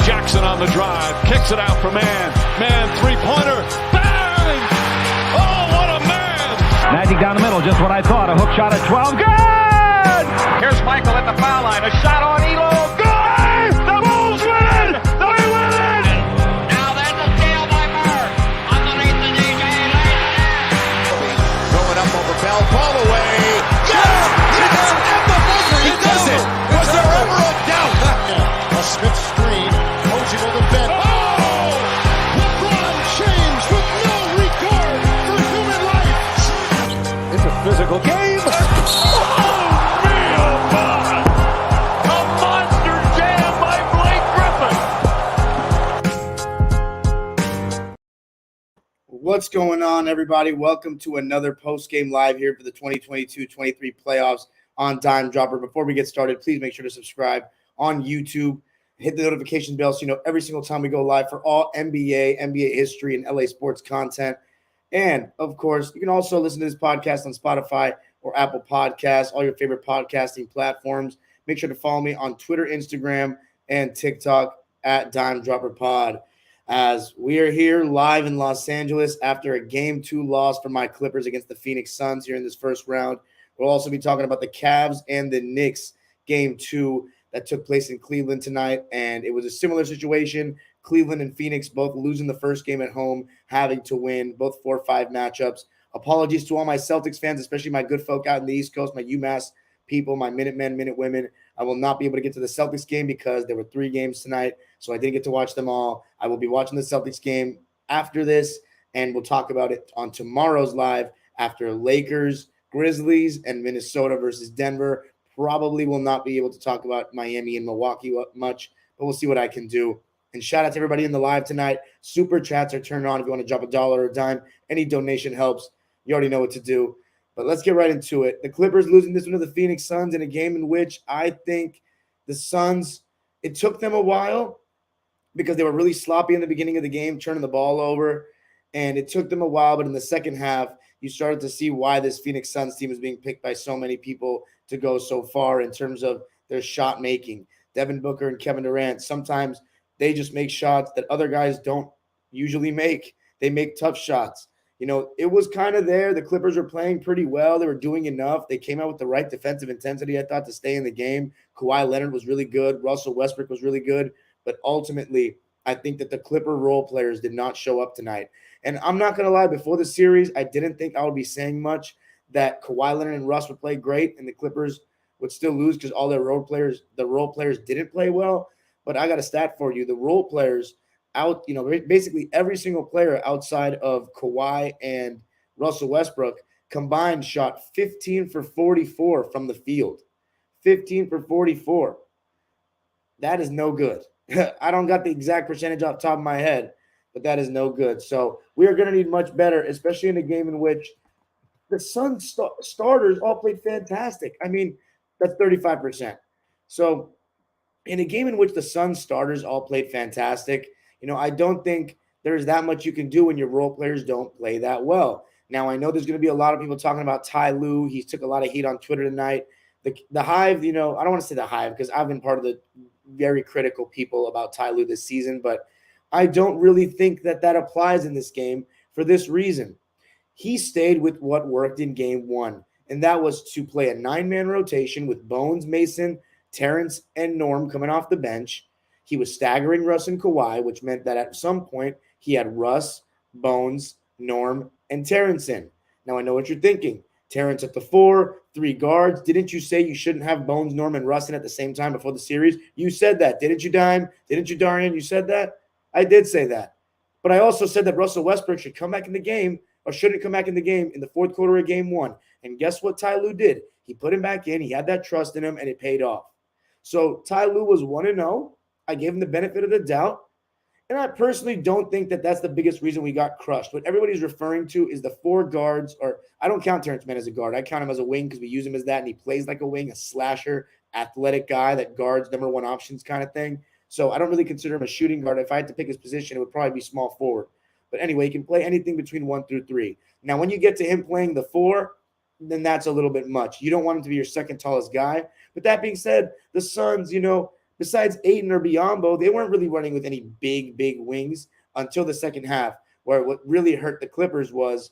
Jackson on the drive, kicks it out for man. Man, three-pointer, bang! Oh, what a man! Magic down the middle, just what I thought. A hook shot at 12, good! Here's Michael at the foul line, a shot on Elo, Good! The Bulls win! They win it! Now there's a steal by Bird, underneath the DJ, Throwing up over Bell, ball away. Yes! Yes! At the buzzer, he does it! Was there ever a doubt? A Smith screen, Posey will defend. Oh! LeBron James with no regard for human life. It's a physical game. Oh, real fun! A monster jam by Blake Griffin. What's going on, everybody? Welcome to another post-game live here for the 2022-23 playoffs on Dime Dropper. Before we get started, please make sure to subscribe on YouTube. Hit the notification bell so you know every single time we go live for all NBA history, and LA sports content. And, of course, you can also listen to this podcast on Spotify or Apple Podcasts, all your favorite podcasting platforms. Make sure to follow me on Twitter, Instagram, and TikTok at Dime Dropper Pod. As we are here live in Los Angeles after a Game 2 loss for my Clippers against the Phoenix Suns here in this first round. We'll also be talking about the Cavs and the Knicks Game 2 that took place in Cleveland tonight, and it was a similar situation. Cleveland and Phoenix both losing the first game at home, having to win both 4-5 matchups. Apologies to all my Celtics fans, especially my good folk out in the East Coast, my UMass people, my Minutemen, Minutewomen. I will not be able to get to the Celtics game because there were 3 games tonight, so I didn't get to watch them all. I will be watching the Celtics game after this, and we'll talk about it on tomorrow's live after Lakers, Grizzlies, and Minnesota versus Denver. Probably will not be able to talk about Miami and Milwaukee much, but we'll see what I can do. And shout out to everybody in the live tonight. Super chats are turned on if you want to drop $1 or a dime. Any donation helps. You already know what to do. But let's get right into it. The Clippers losing this one to the Phoenix Suns in a game in which I think the Suns, it took them a while because they were really sloppy in the beginning of the game, turning the ball over. And it took them a while, but in the second half, you started to see why this Phoenix Suns team is being picked by so many people to go so far in terms of their shot making. Devin Booker and Kevin Durant, sometimes they just make shots that other guys don't usually make. They make tough shots. You know, it was kind of there. The Clippers were playing pretty well. They were doing enough. They came out with the right defensive intensity, I thought, to stay in the game. Kawhi Leonard was really good. Russell Westbrook was really good. But ultimately, I think that the Clipper role players did not show up tonight. And I'm not going to lie, before the series, I didn't think I would be saying much that Kawhi Leonard and Russ would play great and the Clippers would still lose because all their role players didn't play well. But I got a stat for you. The role players out, you know, basically every single player outside of Kawhi and Russell Westbrook combined shot 15 for 44 from the field. 15 for 44. That is no good. I don't got the exact percentage off the top of my head, but that is no good. So we are going to need much better, especially in a game in which the Suns starters all played fantastic. I mean, that's 35%. So in a game in which the Suns starters all played fantastic, you know, I don't think there's that much you can do when your role players don't play that well. Now, I know there's going to be a lot of people talking about Ty Lue. He took a lot of heat on Twitter tonight. The Hive, you know, I don't want to say the Hive because I've been part of the very critical people about Ty Lue this season, but I don't really think that applies in this game for this reason. He stayed with what worked in game 1, and that was to play a 9-man rotation with Bones, Mason, Terrence, and Norm coming off the bench. He was staggering Russ and Kawhi, which meant that at some point he had Russ, Bones, Norm, and Terrence in. Now, I know what you're thinking. Terrence at the 4, 3 guards. Didn't you say you shouldn't have Bones, Norm, and Russ in at the same time before the series? You said that. Didn't you, Dime? Didn't you, Darian? You said that? I did say that. But I also said that Russell Westbrook should come back in the game or shouldn't come back in the game in the fourth quarter of game 1. And guess what Ty Lue did? He put him back in. He had that trust in him, and it paid off. So Ty Lue was 1-0. I gave him the benefit of the doubt. And I personally don't think that that's the biggest reason we got crushed. What everybody's referring to is the 4 guards, or I don't count Terrence Mann as a guard. I count him as a wing because we use him as that, and he plays like a wing, a slasher, athletic guy that guards number 1 options kind of thing. So I don't really consider him a shooting guard. If I had to pick his position, it would probably be small forward. But anyway, he can play anything between 1 through 3. Now, when you get to him playing the 4, then that's a little bit much. You don't want him to be your second tallest guy. But that being said, the Suns, you know, besides Ayton or Biyombo, they weren't really running with any big wings until the second half, where what really hurt the Clippers was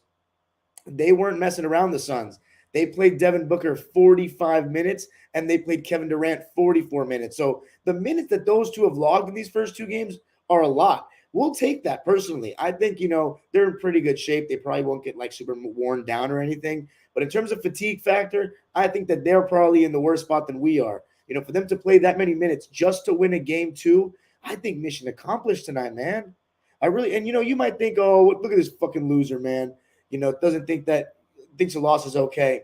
they weren't messing around the Suns. They played Devin Booker 45 minutes, and they played Kevin Durant 44 minutes. So the minutes that those two have logged in these first two games are a lot. We'll take that personally. I think, they're in pretty good shape. They probably won't get like super worn down or anything. But in terms of fatigue factor, I think that they're probably in the worst spot than we are. For them to play that many minutes just to win a game 2, I think mission accomplished tonight, man. I really, and you might think, oh, look at this fucking loser, man. Thinks a loss is okay.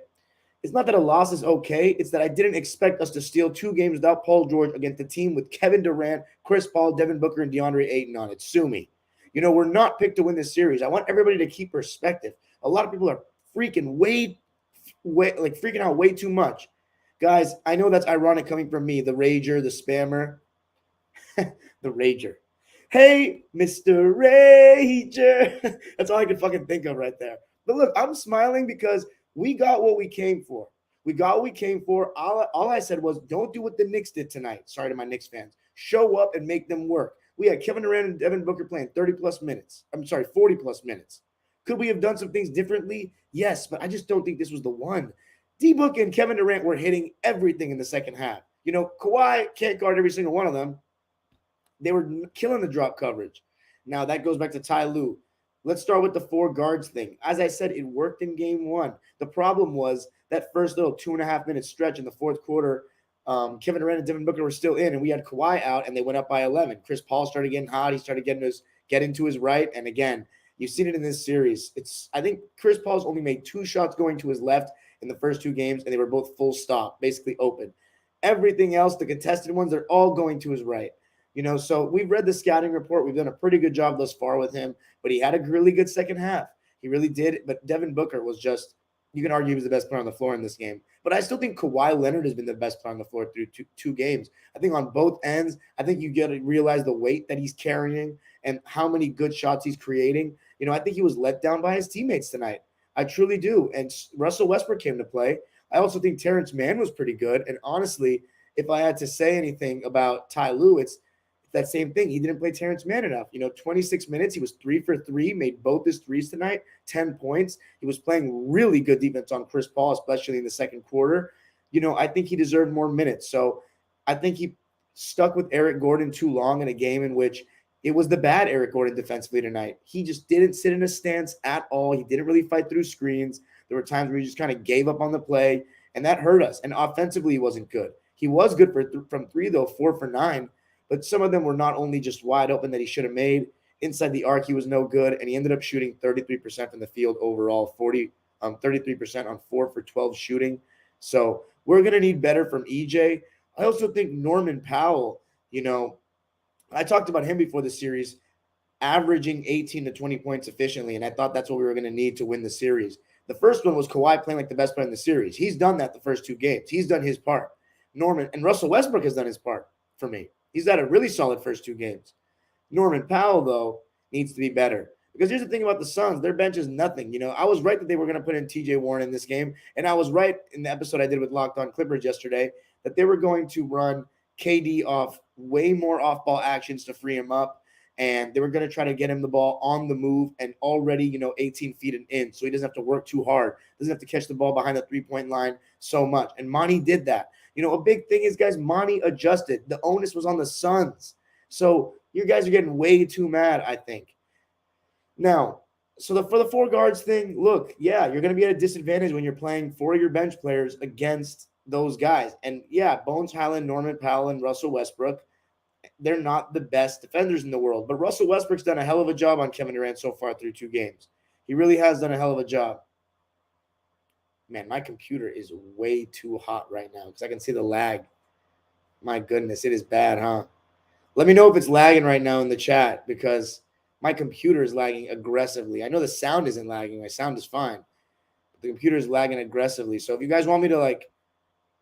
It's not that a loss is okay. It's that I didn't expect us to steal 2 games without Paul George against a team with Kevin Durant, Chris Paul, Devin Booker, and DeAndre Ayton on it. Sue me. We're not picked to win this series. I want everybody to keep perspective. A lot of people are freaking freaking out way too much. Guys, I know that's ironic coming from me, the rager, the spammer, the rager. Hey, Mr. Rager. That's all I can fucking think of right there. But look, I'm smiling because we got what we came for. We got what we came for. All I said was, don't do what the Knicks did tonight. Sorry to my Knicks fans. Show up and make them work. We had Kevin Durant and Devin Booker playing 40-plus minutes. Could we have done some things differently? Yes, but I just don't think this was the one. D-Book and Kevin Durant were hitting everything in the second half. Kawhi can't guard every single one of them. They were killing the drop coverage. Now, that goes back to Ty Lue. Let's start with the 4 guards thing. As I said, it worked in game 1. The problem was that first little 2.5-minute stretch in the fourth quarter, Kevin Durant and Devin Booker were still in, and we had Kawhi out, and they went up by 11. Chris Paul started getting hot. He started getting to his right. And again, you've seen it in this series. I think Chris Paul's only made 2 shots going to his left in the first 2 games, and they were both full stop, basically open. Everything else, the contested ones, they're all going to his right. So we've read the scouting report. We've done a pretty good job thus far with him, but he had a really good second half. He really did. But Devin Booker was just, you can argue he was the best player on the floor in this game. But I still think Kawhi Leonard has been the best player on the floor through two games. I think on both ends, I think you got to realize the weight that he's carrying and how many good shots he's creating. I think he was let down by his teammates tonight. I truly do. And Russell Westbrook came to play. I also think Terrence Mann was pretty good. And honestly, if I had to say anything about Ty Lue, it's that same thing. He didn't play Terrence Mann enough. 26 minutes. He was 3 for 3, made both his threes tonight, 10 points. He was playing really good defense on Chris Paul, especially in the second quarter. I think he deserved more minutes. So I think he stuck with Eric Gordon too long in a game in which it was the bad Eric Gordon defensively tonight. He just didn't sit in a stance at all. He didn't really fight through screens. There were times where he just kind of gave up on the play, and that hurt us. And offensively, he wasn't good. He was good from 3, though, 4 for 9. But some of them were not only just wide open that he should have made. Inside the arc, he was no good, and he ended up shooting 33% from the field overall, 33% on 4 for 12 shooting. So we're going to need better from EJ. I also think Norman Powell, I talked about him before the series, averaging 18 to 20 points efficiently, and I thought that's what we were going to need to win the series. The first one was Kawhi playing like the best player in the series. He's done that the first 2 games. He's done his part. Norman and Russell Westbrook has done his part for me. He's had a really solid first 2 games. Norman Powell, though, needs to be better. Because here's the thing about the Suns. Their bench is nothing. I was right that they were going to put in TJ Warren in this game. And I was right in the episode I did with Locked On Clippers yesterday that they were going to run KD off way more off-ball actions to free him up. And they were going to try to get him the ball on the move and already, 18 feet and in. So he doesn't have to work too hard. Doesn't have to catch the ball behind the 3-point line so much. And Monty did that. A big thing is, guys, Monty adjusted. The onus was on the Suns. So you guys are getting way too mad, I think. Now, for the 4 guards thing, look, yeah, you're going to be at a disadvantage when you're playing 4 of your bench players against those guys. And, yeah, Bones Highland, Norman Powell, and Russell Westbrook, they're not the best defenders in the world. But Russell Westbrook's done a hell of a job on Kevin Durant so far through 2 games. He really has done a hell of a job. Man, my computer is way too hot right now because I can see the lag. My goodness, it is bad, huh? Let me know if it's lagging right now in the chat because my computer is lagging aggressively. I know the sound isn't lagging. My sound is fine. But the computer is lagging aggressively. So if you guys want me to,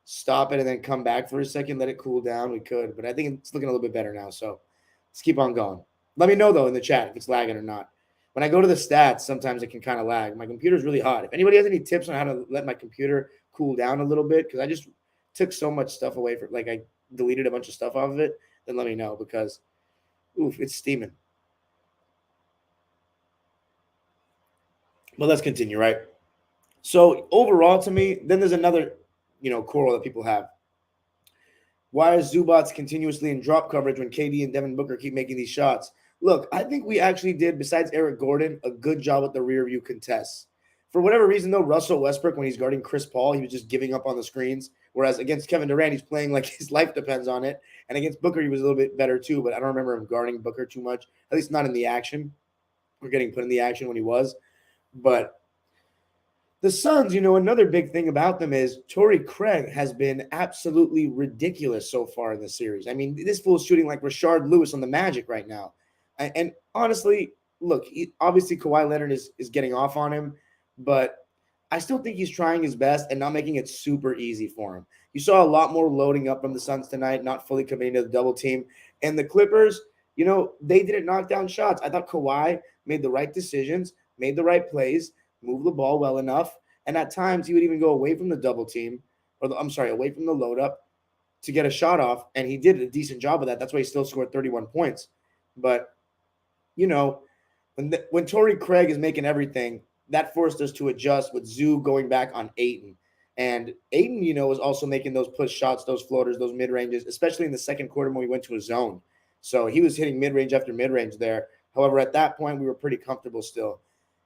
stop it and then come back for a second, let it cool down, we could. But I think it's looking a little bit better now. So let's keep on going. Let me know, though, in the chat if it's lagging or not. When I go to the stats, sometimes it can kind of lag. My computer's really hot. If anybody has any tips on how to let my computer cool down a little bit, because I just took so much stuff away from, I deleted a bunch of stuff off of it, then let me know because, oof, it's steaming. But let's continue, right? So overall, to me, then there's another, quarrel that people have. Why is Zubats continuously in drop coverage when KD and Devin Booker keep making these shots? Look, I think we actually did, besides Eric Gordon, a good job with the rear view contests. For whatever reason, though, Russell Westbrook, when he's guarding Chris Paul, he was just giving up on the screens. Whereas against Kevin Durant, he's playing like his life depends on it. And against Booker, he was a little bit better too, but I don't remember him guarding Booker too much, at least not in the action. We're getting put in the action when he was. But the Suns, another big thing about them is Torrey Craig has been absolutely ridiculous so far in the series. I mean, this fool's shooting like Rashard Lewis on the Magic right now. And honestly, look, obviously Kawhi Leonard is getting off on him, but I still think he's trying his best and not making it super easy for him. You saw a lot more loading up from the Suns tonight, not fully committing to the double team. And the Clippers, they didn't knock down shots. I thought Kawhi made the right decisions, made the right plays, moved the ball well enough. And at times he would even go away from the double team, away from the load up to get a shot off. And he did a decent job of that. That's why he still scored 31 points. But, when Torrey Craig is making everything, that forced us to adjust with Zoo going back on Ayton. And Ayton, was also making those push shots, those floaters, those mid-ranges, especially in the second quarter when we went to a zone. So he was hitting mid-range after mid-range there. However, at that point, we were pretty comfortable still.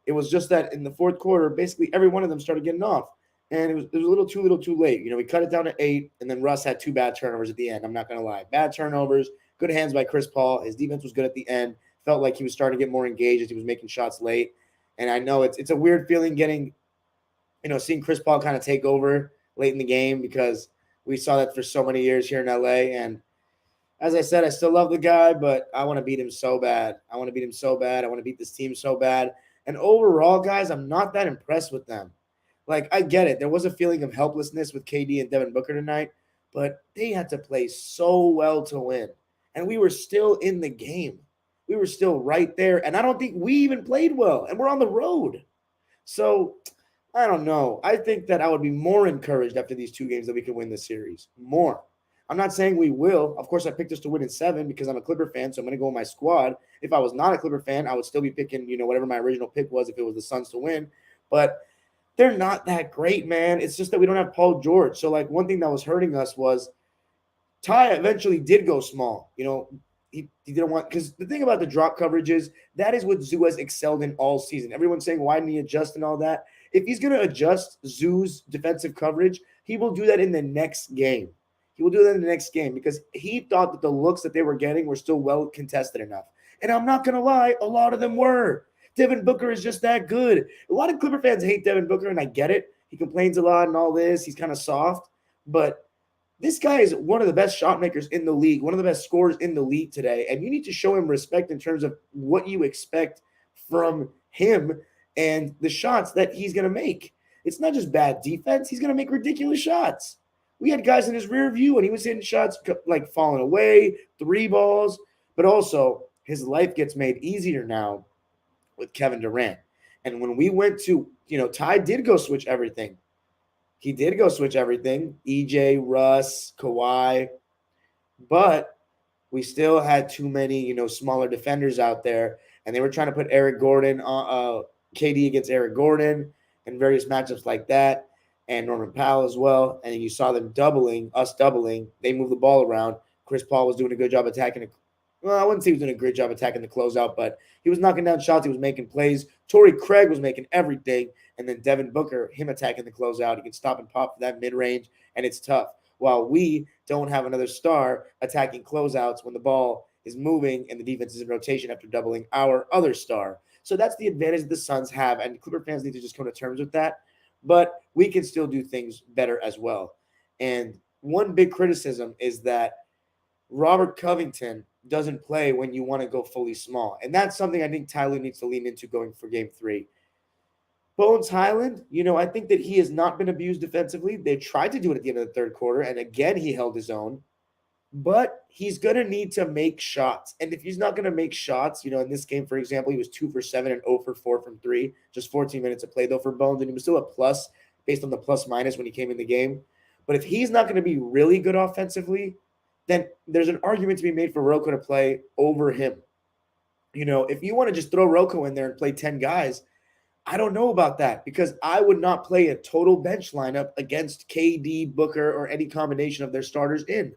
It was just that in the fourth quarter, basically every one of them started getting off. And it was a little too late. We cut it down to 8, and then Russ had 2 bad turnovers at the end. I'm not going to lie. Bad turnovers, good hands by Chris Paul. His defense was good at the end. Felt like he was starting to get more engaged as he was making shots late. And I know it's a weird feeling getting, seeing Chris Paul kind of take over late in the game because we saw that for so many years here in LA. And as I said, I still love the guy, but I want to beat him so bad. I want to beat this team so bad. And overall, guys, I'm not that impressed with them. Like, I get it. There was a feeling of helplessness with KD and Devin Booker tonight, but they had to play so well to win. And we were still in the game. We were still right there. And I don't think we even played well. And we're on the road. So, I don't know. I think that I would be more encouraged after these 2 games that we could win this series. More. I'm not saying we will. Of course, I picked us to win in 7 because I'm a Clipper fan, so I'm going to go with my squad. If I was not a Clipper fan, I would still be picking, whatever my original pick was if it was the Suns to win. But they're not that great, man. It's just that we don't have Paul George. So, one thing that was hurting us was Ty eventually did go small. He didn't want – because the thing about the drop coverage is that is what Zoo has excelled in all season. Everyone's saying, why didn't he adjust and all that? If he's going to adjust Zoo's defensive coverage, he will do that in the next game. He will do that in the next game because he thought that the looks that they were getting were still well contested enough. And I'm not going to lie, a lot of them were. Devin Booker is just that good. A lot of Clipper fans hate Devin Booker, and I get it. He complains a lot and all this. He's kind of soft. But this guy is one of the best shot makers in the league, one of the best scorers in the league today. And you need to show him respect in terms of what you expect from him and the shots that he's going to make. It's not just bad defense. He's going to make ridiculous shots. We had guys in his rear view, and he was hitting shots like falling away, 3 balls. But also, his life gets made easier now with Kevin Durant. And when we went to, Ty did go switch everything. He did go switch everything. EJ, Russ, Kawhi. But we still had too many, smaller defenders out there. And they were trying to put Eric Gordon, KD against Eric Gordon and various matchups like that. And Norman Powell as well. And then you saw them doubling. They moved the ball around. Chris Paul was doing a good job attacking. I wouldn't say he was doing a great job attacking the closeout, but he was knocking down shots. He was making plays. Torrey Craig was making everything. And then Devin Booker, him attacking the closeout. He can stop and pop for that mid-range, and it's tough. While we don't have another star attacking closeouts when the ball is moving and the defense is in rotation after doubling our other star. So that's the advantage the Suns have, and Clipper fans need to just come to terms with that. But we can still do things better as well. And one big criticism is that Robert Covington doesn't play when you want to go fully small. And that's something I think Tyler needs to lean into going for game 3. Bones Highland, I think that he has not been abused defensively. They tried to do it at the end of the third quarter, and again, he held his own. But he's going to need to make shots. And if he's not going to make shots, in this game, for example, he was 2 for 7 and 0 for 4 from 3. Just 14 minutes of play, though, for Bones. And he was still a plus based on the plus-minus when he came in the game. But if he's not going to be really good offensively, then there's an argument to be made for Rocco to play over him. If you want to just throw Rocco in there and play 10 guys, I don't know about that, because I would not play a total bench lineup against KD, Booker, or any combination of their starters in.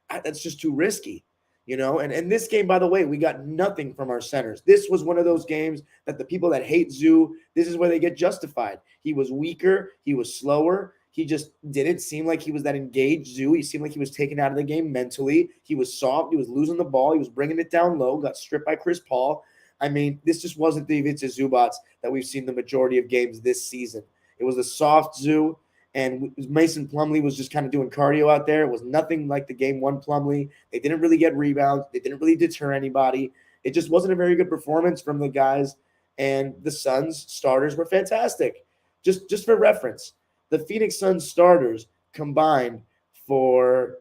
That's just too risky, And this game, by the way, we got nothing from our centers. This was one of those games that the people that hate Zoo, this is where they get justified. He was weaker. He was slower. He just didn't seem like he was that engaged Zoo. He seemed like he was taken out of the game mentally. He was soft. He was losing the ball. He was bringing it down low, got stripped by Chris Paul. I mean, this just wasn't the Ivica Zubats that we've seen the majority of games this season. It was a soft Zoo, and Mason Plumlee was just kind of doing cardio out there. It was nothing like the game one Plumlee. They didn't really get rebounds. They didn't really deter anybody. It just wasn't a very good performance from the guys, and the Suns starters were fantastic. Just for reference, the Phoenix Suns starters combined for,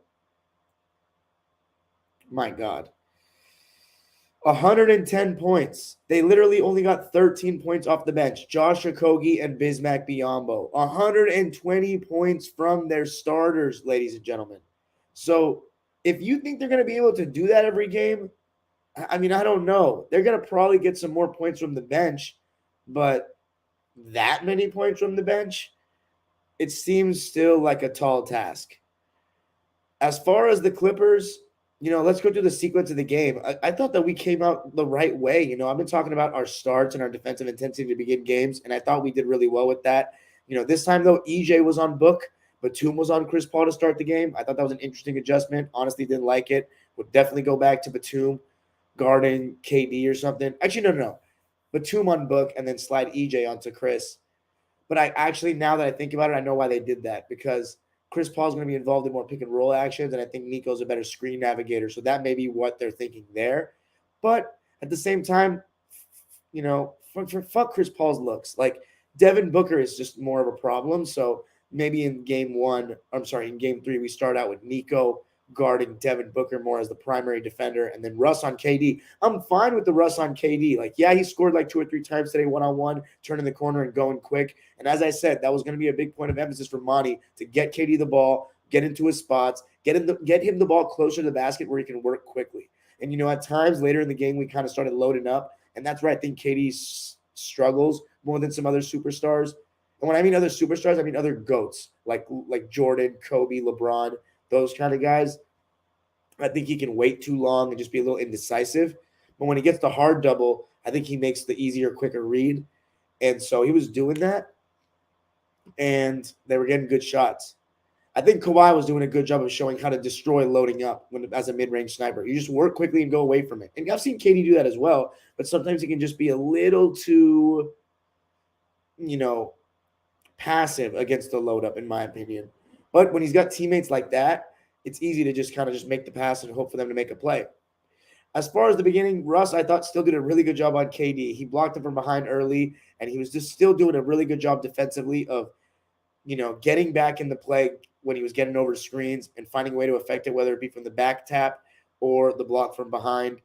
my God, 110 points. They literally only got 13 points off the bench. Josh Okogie and Bismack Biyombo. 120 points from their starters, ladies and gentlemen. So if you think they're going to be able to do that every game, I mean, I don't know. They're going to probably get some more points from the bench, but that many points from the bench, it seems still like a tall task. As far as the Clippers, let's go through the sequence of the game. I thought that we came out the right way. I've been talking about our starts and our defensive intensity to begin games, and I thought we did really well with that. This time, though, EJ was on Book. Batum was on Chris Paul to start the game. I thought that was an interesting adjustment. Honestly, didn't like it. Would definitely go back to Batum guarding KD or something. Actually, no. Batum on Book and then slide EJ onto Chris. But now that I think about it, I know why they did that, because Chris Paul's going to be involved in more pick and roll actions, and I think Nico's a better screen navigator. So that may be what they're thinking there. But at the same time, fuck Chris Paul's looks. Like, Devin Booker is just more of a problem. So maybe in game 3, we start out with Nico guarding Devin Booker more as the primary defender, and then Russ on KD. I'm fine with the Russ on KD. Like, yeah, he scored like 2 or 3 times today one-on-one, turning the corner and going quick. And as I said, that was going to be a big point of emphasis for Monty, to get KD the ball, get into his spots, get him the ball closer to the basket where he can work quickly. And, at times later in the game, we kind of started loading up, and that's where I think KD struggles more than some other superstars. And when I mean other superstars, I mean other GOATs, like Jordan, Kobe, LeBron, those kind of guys. I think he can wait too long and just be a little indecisive. But when he gets the hard double, I think he makes the easier, quicker read. And so he was doing that, and they were getting good shots. I think Kawhi was doing a good job of showing how to destroy loading up as a mid-range sniper. You just work quickly and go away from it. And I've seen KD do that as well, but sometimes he can just be a little too, passive against the load up, in my opinion. But when he's got teammates like that, it's easy to just kind of make the pass and hope for them to make a play. As far as the beginning, Russ, I thought, still did a really good job on KD. He blocked him from behind early, and he was just still doing a really good job defensively of, getting back in the play when he was getting over screens and finding a way to affect it, whether it be from the back tap or the block from behind.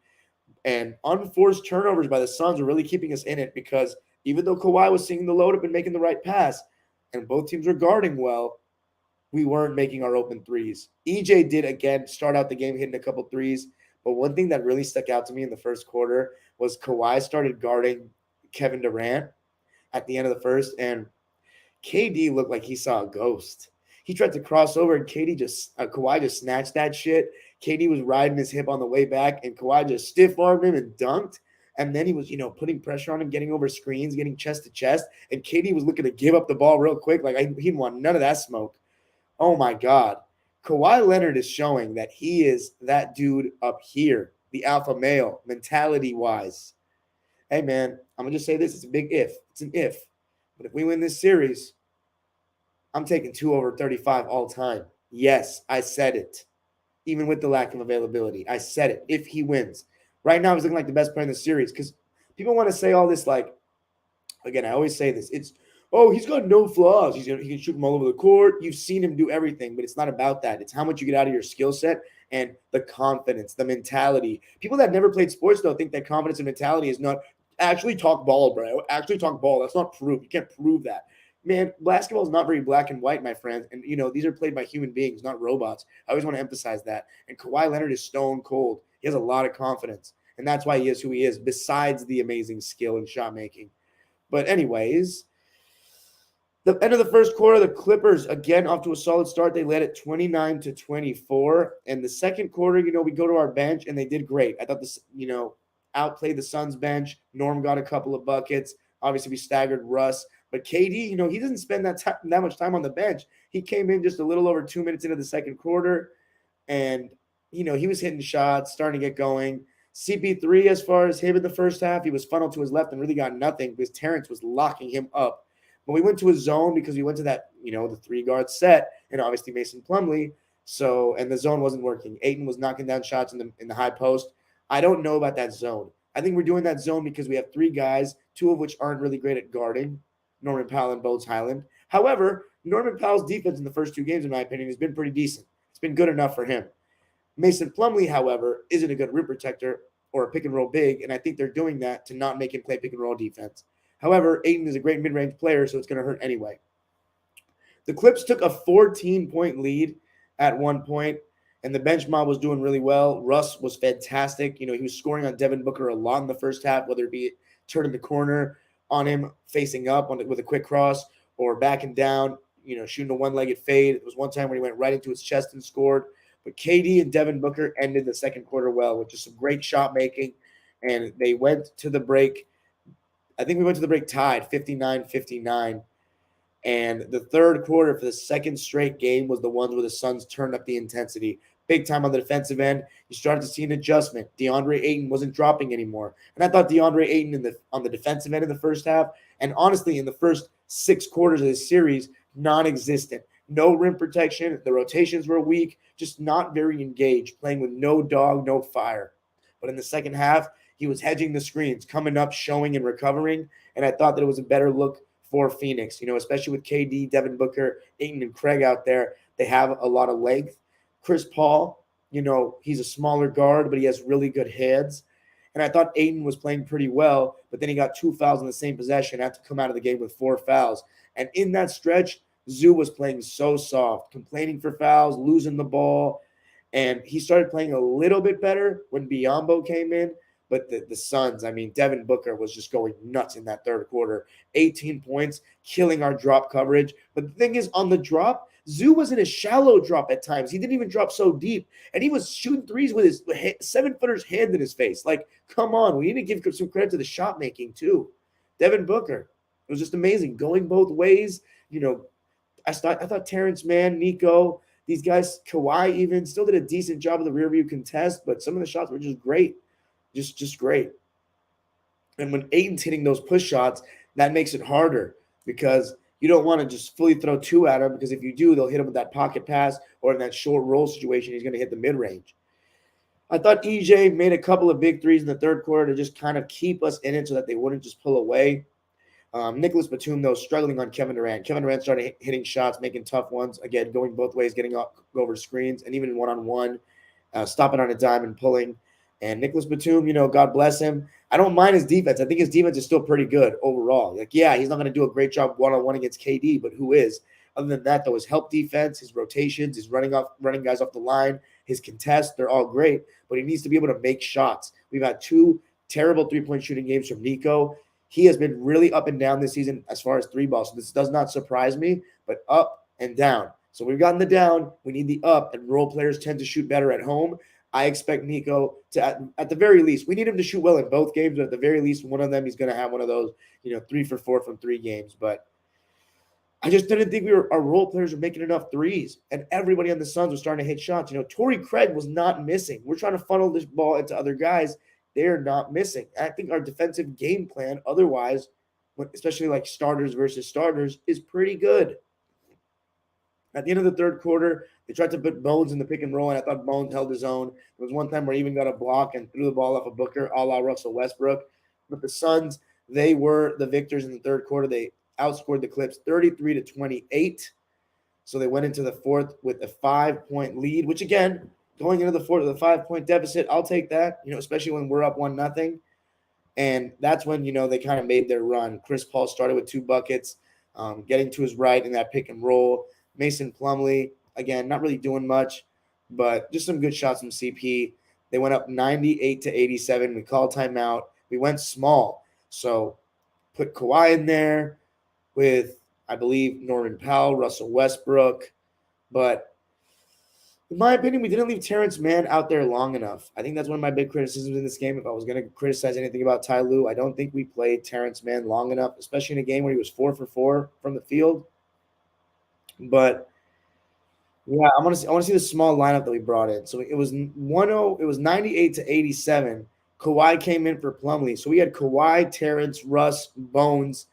And unforced turnovers by the Suns were really keeping us in it, because even though Kawhi was seeing the load up and making the right pass, and both teams were guarding well, we weren't making our open threes. EJ did, again, start out the game hitting a couple threes. But one thing that really stuck out to me in the first quarter was Kawhi started guarding Kevin Durant at the end of the first, and KD looked like he saw a ghost. He tried to cross over, and Kawhi just snatched that shit. KD was riding his hip on the way back, and Kawhi just stiff-armed him and dunked. And then he was, putting pressure on him, getting over screens, getting chest to chest. And KD was looking to give up the ball real quick. Like, he didn't want none of that smoke. Oh, my God. Kawhi Leonard is showing that he is that dude up here, the alpha male, mentality-wise. Hey, man, I'm going to just say this. It's a big if. It's an if. But if we win this series, I'm taking 2 over 35 all time. Yes, I said it. Even with the lack of availability. I said it. If he wins. Right now, he's looking like the best player in the series, because people want to say all this, like, again, I always say this. It's, he's got no flaws. He can shoot from all over the court. You've seen him do everything, but it's not about that. It's how much you get out of your skill set and the confidence, the mentality. People that never played sports, though, think that confidence and mentality is not actually talk ball, bro. Actually talk ball. That's not proof. You can't prove that. man, basketball is not very black and white, my friend. And, these are played by human beings, not robots. I always want to emphasize that. And Kawhi Leonard is stone cold. He has a lot of confidence. And that's why he is who he is, besides the amazing skill and shot making. But anyways, the end of the first quarter, the Clippers, again, off to a solid start. They led it 29-24. And the second quarter, we go to our bench, and they did great. I thought this, outplayed the Suns bench. Norm got a couple of buckets. Obviously, we staggered Russ. But KD, he doesn't spend that much time on the bench. He came in just a little over 2 minutes into the second quarter. And, he was hitting shots, starting to get going. CP3, as far as him in the first half, he was funneled to his left and really got nothing because Terrence was locking him up. But we went to a zone because we went to that, the 3-guard set, and obviously Mason Plumlee. And the zone wasn't working. Ayton was knocking down shots in the high post. I don't know about that zone. I think we're doing that zone because we have 3 guys, 2 of which aren't really great at guarding, Norman Powell and Bones Highland. However, Norman Powell's defense in the first 2 games, in my opinion, has been pretty decent. It's been good enough for him. Mason Plumlee, however, isn't a good rim protector or a pick-and-roll big, and I think they're doing that to not make him play pick-and-roll defense. However, Ayton is a great mid-range player, so it's going to hurt anyway. The Clips took a 14-point lead at one point, and the bench mob was doing really well. Russ was fantastic. He was scoring on Devin Booker a lot in the first half, whether it be turning the corner on him, facing up with a quick cross, or backing down, shooting a one-legged fade. It was one time when he went right into his chest and scored. But KD and Devin Booker ended the second quarter well with just some great shot making, and they went to the break. I think we went to the break tied 59-59. And the third quarter for the second straight game was the ones where the Suns turned up the intensity. Big time on the defensive end. You started to see an adjustment. DeAndre Ayton wasn't dropping anymore. And I thought DeAndre Ayton on the defensive end in the first half, and honestly in the first 6 quarters of this series, non-existent. No rim protection. The rotations were weak. Just not very engaged, playing with no dog, no fire. But in the second half, he was hedging the screens, coming up, showing, and recovering. And I thought that it was a better look for Phoenix, especially with KD, Devin Booker, Ayton, and Craig out there. They have a lot of length. Chris Paul, he's a smaller guard, but he has really good heads. And I thought Ayton was playing pretty well, but then he got 2 fouls in the same possession, had to come out of the game with 4 fouls. And in that stretch, Zoo was playing so soft, complaining for fouls, losing the ball. And he started playing a little bit better when Biyombo came in. But the Suns, Devin Booker was just going nuts in that third quarter. 18 points, killing our drop coverage. But the thing is, on the drop, Zoo was in a shallow drop at times. He didn't even drop so deep. And he was shooting threes with his 7-footer's hand in his face. Like, come on. We need to give some credit to the shot making, too. Devin Booker, it was just amazing. Going both ways. I thought Terrence Mann, Nico, these guys, Kawhi even, still did a decent job of the rear view contest. But some of the shots were just great. Just great. And when Ayton's hitting those push shots, that makes it harder because you don't want to just fully throw 2 at him, because if you do, they'll hit him with that pocket pass, or in that short roll situation, he's going to hit the mid-range. I thought EJ made a couple of big threes in the third quarter to just kind of keep us in it so that they wouldn't just pull away. Nicholas Batum, though, struggling on Kevin Durant. Kevin Durant started hitting shots, making tough ones, again, going both ways, getting over screens, and even one-on-one, stopping on a dime and pulling. And Nicholas Batum, God bless him. I don't mind his defense. I think his defense is still pretty good overall. He's not going to do a great job one-on-one against KD, but who is? Other than that, though, his help defense, his rotations, his running guys off the line, his contests, they're all great. But he needs to be able to make shots. We've had 2 terrible three-point shooting games from Nico. He has been really up and down this season as far as 3 balls. So this does not surprise me, but up and down. So we've gotten the down. We need the up, and role players tend to shoot better at home. I expect Nico to, at the very least, we need him to shoot well in both games, but at the very least, one of them, he's going to have one of those, 3 for 4 from 3 games. But I just didn't think our role players were making enough threes, and everybody on the Suns was starting to hit shots. Torrey Craig was not missing. We're trying to funnel this ball into other guys. They're not missing. I think our defensive game plan, otherwise, especially like starters versus starters, is pretty good. At the end of the third quarter, they tried to put Bones in the pick and roll, and I thought Bones held his own. There was one time where he even got a block and threw the ball off of Booker, a la Russell Westbrook. But the Suns, they were the victors in the third quarter. They outscored the Clips 33-28. So they went into the fourth with a 5-point lead, which, again, going into the fourth with a 5-point deficit, I'll take that, especially when we're up 1-0. And that's when, they kind of made their run. Chris Paul started with 2 buckets. getting to his right in that pick and roll. Mason Plumlee, again, not really doing much, but just some good shots from CP. They went up 98-87. We called timeout. We went small. So put Kawhi in there with, I believe, Norman Powell, Russell Westbrook. But in my opinion, we didn't leave Terrence Mann out there long enough. I think that's one of my big criticisms in this game. If I was going to criticize anything about Ty Lue, I don't think we played Terrence Mann long enough, especially in a game where he was 4 for 4 from the field. But yeah, I want to see the small lineup that we brought in. So it was 98-87. Kawhi came in for Plumlee. So we had Kawhi, Terrence, Russ, Bones,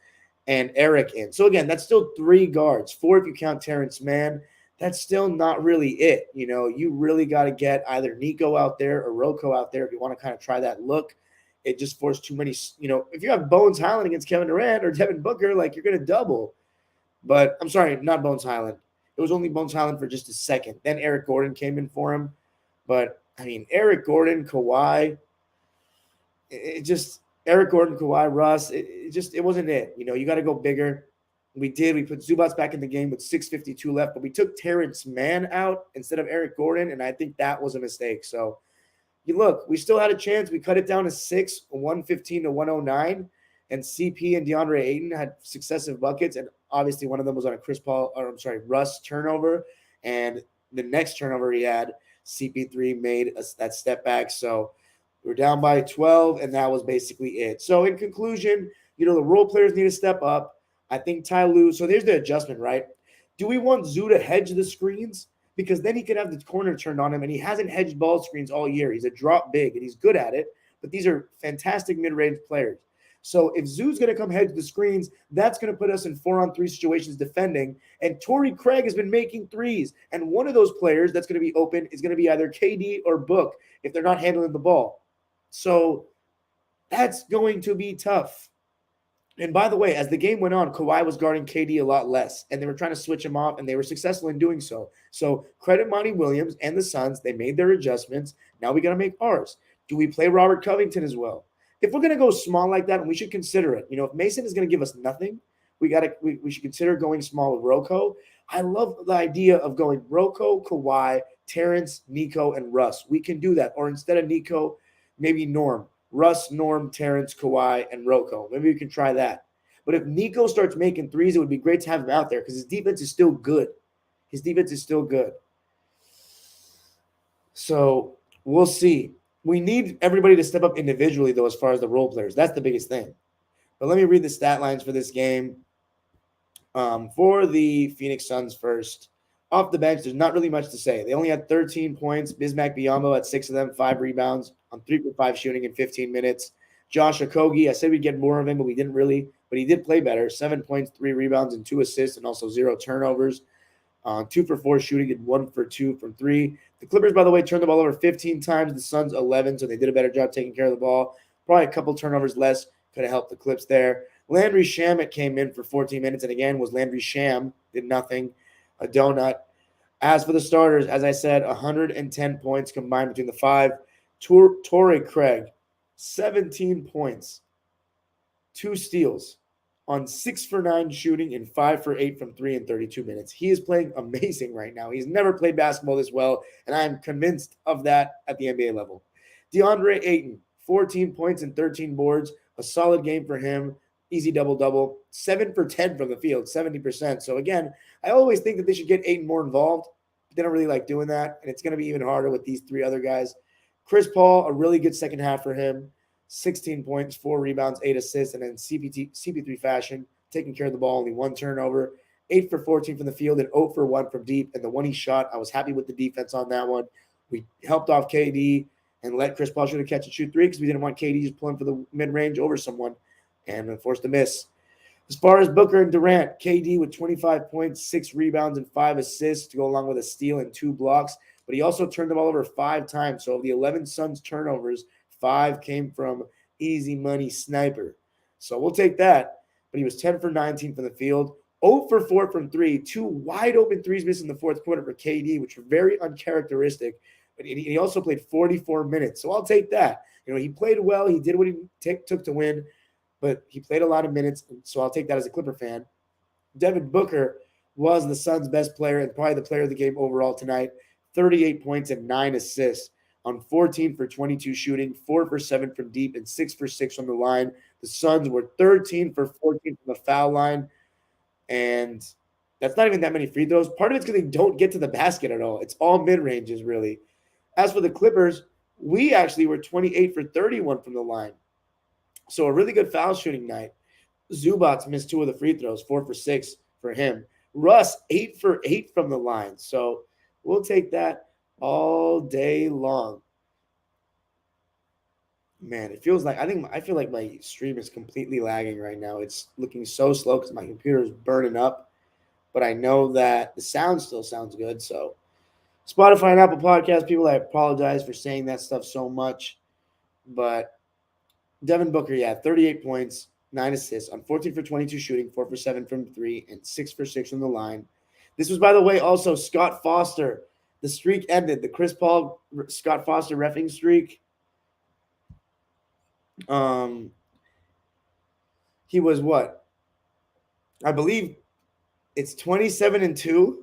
and Eric in. So again, that's still 3 guards, 4 if you count Terrence Mann. That's still not really it. You really got to get either Nico out there or Rocco out there if you want to kind of try that look. It just forced too many, if you have Bones Highland against Kevin Durant or Devin Booker, like you're going to double. But I'm sorry, not Bones Highland. It was only Bones Highland for just a second. Then Eric Gordon came in for him. But, Eric Gordon, Kawhi, Eric Gordon, Kawhi, Russ, it wasn't it. You got to go bigger. We did. We put Zubats back in the game with 6:52 left, but we took Terrence Mann out instead of Eric Gordon, and I think that was a mistake. So, we still had a chance. We cut it down to 6, 115-109, and CP and DeAndre Ayton had successive buckets, and obviously one of them was on a Russ turnover, and the next turnover he had, CP3 made that step back. So we were down by 12, and that was basically it. So in conclusion, the role players need to step up. I think Ty Lue, so there's the adjustment, right? Do we want Zoo to hedge the screens? Because then he could have the corner turned on him, and he hasn't hedged ball screens all year. He's a drop big, and he's good at it, but these are fantastic mid-range players. So if Zoo's going to come hedge the screens, that's going to put us in 4-on-3 situations defending, and Torrey Craig has been making threes, and one of those players that's going to be open is going to be either KD or Book if they're not handling the ball. So that's going to be tough. And by the way, as the game went on, Kawhi was guarding KD a lot less, and they were trying to switch him off, and they were successful in doing so. So credit Monty Williams and the Suns. They made their adjustments. Now we got to make ours. Do we play Robert Covington as well? If we're going to go small like that, and we should consider it. If Mason is going to give us nothing, we should consider going small with Rocco. I love the idea of going Rocco, Kawhi, Terrence, Nico, and Russ. We can do that. Or instead of Nico, maybe Norm. Russ, Norm, Terrence, Kawhi, and Rocco. Maybe we can try that. But if Nico starts making threes, it would be great to have him out there because his defense is still good. So we'll see. We need everybody to step up individually, though, as far as the role players. That's the biggest thing. But let me read the stat lines for this game. For the Phoenix Suns first. Off the bench, there's not really much to say. They only had 13 points. Bismack Biyombo had 6 of them, 5 rebounds on 3 for 5 shooting in 15 minutes. Josh Okogie, I said we'd get more of him, but we didn't really. But he did play better. 7 points, 3 rebounds, and 2 assists, and also 0 turnovers. 2 for 4 shooting and 1 for 2 from 3. The Clippers, by the way, turned the ball over 15 times. The Suns 11, so they did a better job taking care of the ball. Probably a couple turnovers less could have helped the Clips there. Landry Shamet came in for 14 minutes, and again was Landry Sham. Did nothing. A donut. As for the starters, as I said, 110 points combined between the 5. Torrey Craig, 17 points, 2 steals on 6 for 9 shooting and 5 for 8 from 3 in 32 minutes. He is playing amazing right now. He's never played basketball this well, and I am convinced of that at the NBA level. DeAndre Ayton, 14 points and 13 boards, a solid game for him. Easy double-double, 7 for 10 from the field, 70%. So, again, I always think that they should get Ayton more involved. But they don't really like doing that, and it's going to be even harder with these 3 other guys. Chris Paul, a really good second half for him, 16 points, 4 rebounds, 8 assists, and then CP3 fashion, taking care of the ball, only 1 turnover, 8 for 14 from the field, and 0 for 1 from deep. And the one he shot, I was happy with the defense on that one. We helped off KD and let Chris Paul shoot a catch-and-shoot 3 because we didn't want KD just pulling for the mid-range over someone. And forced to miss. As far as Booker and Durant, KD with 25 points, 6 rebounds, and 5 assists to go along with a steal and 2 blocks. But he also turned the ball over 5 times. So of the 11 Suns turnovers, 5 came from easy money sniper. So we'll take that. But he was 10 for 19 from the field, 0 for 4 from 3, 2 wide open threes missed in the fourth quarter for KD, which were very uncharacteristic. But he also played 44 minutes. So I'll take that. He played well. He did what he took to win. But he played a lot of minutes, so I'll take that as a Clipper fan. Devin Booker was the Suns' best player and probably the player of the game overall tonight. 38 points and 9 assists on 14 for 22 shooting, 4 for 7 from deep, and 6 for 6 from the line. The Suns were 13 for 14 from the foul line, and that's not even that many free throws. Part of it's because they don't get to the basket at all. It's all mid-ranges, really. As for the Clippers, we actually were 28 for 31 from the line. So a really good foul shooting night. Zubac missed 2 of the free throws, 4 for 6 for him. Russ, 8 for 8 from the line. So we'll take that all day long. Man, it feels like I feel like my stream is completely lagging right now. It's looking so slow because my computer is burning up. But I know that the sound still sounds good. So Spotify and Apple Podcast people, I apologize for saying that stuff so much. But Devin Booker, 38 points, 9 assists on 14 for 22 shooting, 4 for 7 from 3, and 6 for 6 from the line. This was, by the way, also Scott Foster. The streak ended. The Chris Paul, Scott Foster reffing streak. He was what? I believe it's 27-2.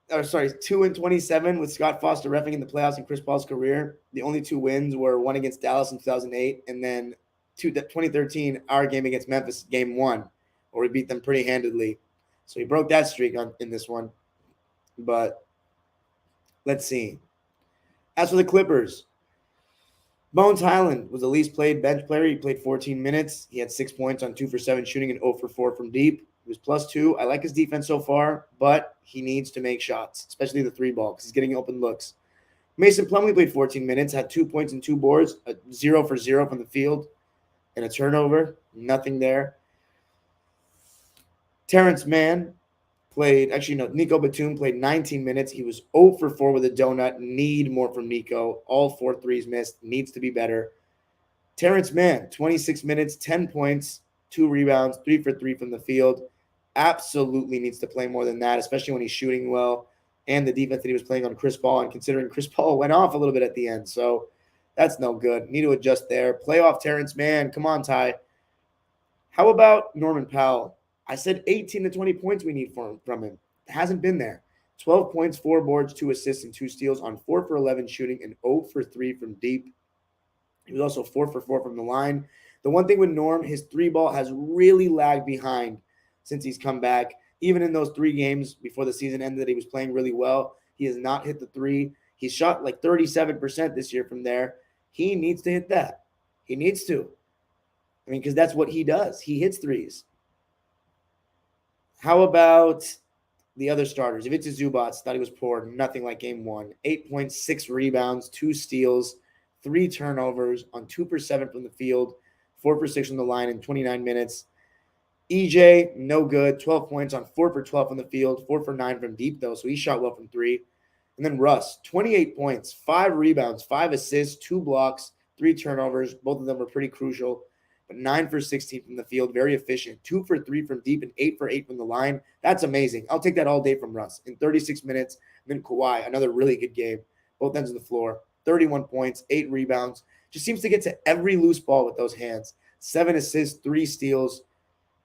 2-27 with Scott Foster reffing in the playoffs in Chris Paul's career. The only 2 wins were one against Dallas in 2008, and then 2013, our game against Memphis, game 1, where we beat them pretty handedly. So he broke that streak in this one. But let's see. As for the Clippers, Bones Highland was the least played bench player. He played 14 minutes. He had 6 points on 2 for 7 shooting and 0 for 4 from deep. He was +2. I like his defense so far, but he needs to make shots, especially the 3-ball, because he's getting open looks. Mason Plumlee played 14 minutes, had 2 points and 2 boards, 0 for 0 from the field, and a turnover. Nothing there. Terrence Mann Nico Batum played 19 minutes. He was 0 for 4 with a donut. Need more from Nico. All 4 threes missed. Needs to be better. Terrence Mann, 26 minutes, 10 points, 2 rebounds, 3 for 3 from the field. Absolutely needs to play more than that, especially when he's shooting well. And the defense that he was playing on Chris Paul, and considering Chris Paul went off a little bit at the end. So that's no good. Need to adjust there. Playoff Terrence Mann. Come on, Ty. How about Norman Powell? I said 18 to 20 points we need from him. It hasn't been there. 12 points, 4 boards, 2 assists, and 2 steals on 4 for 11 shooting and 0 for 3 from deep. He was also 4 for 4 from the line. The one thing with Norm, his 3-ball has really lagged behind since he's come back. Even in those 3 games before the season ended, he was playing really well. He has not hit the 3. He shot like 37% this year from there. He needs to hit that. He needs to. I mean, because that's what he does. He hits 3s. How about the other starters? Ivica Zubac, thought he was poor. Nothing like game 1. 8 points, 6 rebounds, 2 steals, 3 turnovers on 2 for 7 from the field, 4 for 6 from the line in 29 minutes. EJ, no good. 12 points on 4 for 12 from the field, 4 for 9 from deep, though, so he shot well from 3. And then Russ, 28 points, 5 rebounds, 5 assists, 2 blocks, 3 turnovers. Both of them were pretty crucial. But 9 for 16 from the field, very efficient. 2 for 3 from deep and 8 for 8 from the line. That's amazing. I'll take that all day from Russ. In 36 minutes, and then Kawhi, another really good game. Both ends of the floor. 31 points, 8 rebounds. Just seems to get to every loose ball with those hands. 7 assists, 3 steals,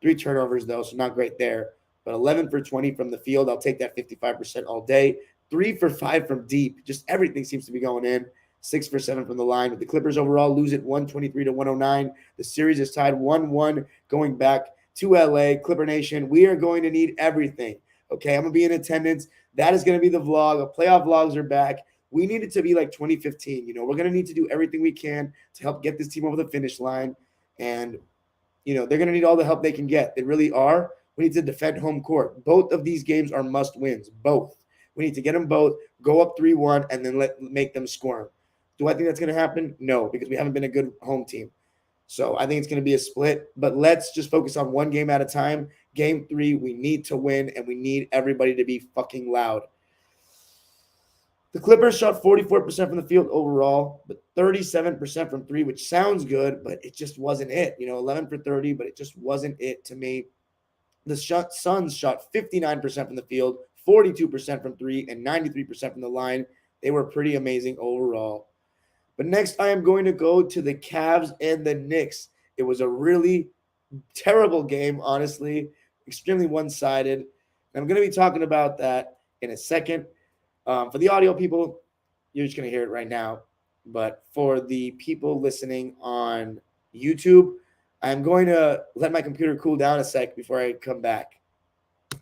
3 turnovers, though, so not great there. But 11 for 20 from the field. I'll take that 55% all day. 3 for 5 from deep. Just everything seems to be going in. 6 for 7 from the line. But the Clippers overall lose it 123-109. The series is tied 1-1 going back to LA. Clipper Nation, we are going to need everything. Okay, I'm going to be in attendance. That is going to be the vlog. The playoff vlogs are back. We need it to be like 2015. We're going to need to do everything we can to help get this team over the finish line. And, they're going to need all the help they can get. They really are. We need to defend home court. Both of these games are must wins. Both. We need to get them both, go up 3-1, and then make them squirm. Do I think that's going to happen? No, because we haven't been a good home team. So I think it's going to be a split. But let's just focus on one game at a time. Game 3, we need to win, and we need everybody to be fucking loud. The Clippers shot 44% from the field overall, but 37% from 3, which sounds good, but it just wasn't it. 11 for 30, but it just wasn't it to me. The Suns shot 59% from the field, 42% from 3, and 93% from the line. They were pretty amazing overall. But next, I am going to go to the Cavs and the Knicks. It was a really terrible game, honestly. extremely one-sided. And I'm going to be talking about that in a second. For the audio people, you're just going to hear it right now. But for the people listening on YouTube, I'm going to let my computer cool down a sec before I come back. All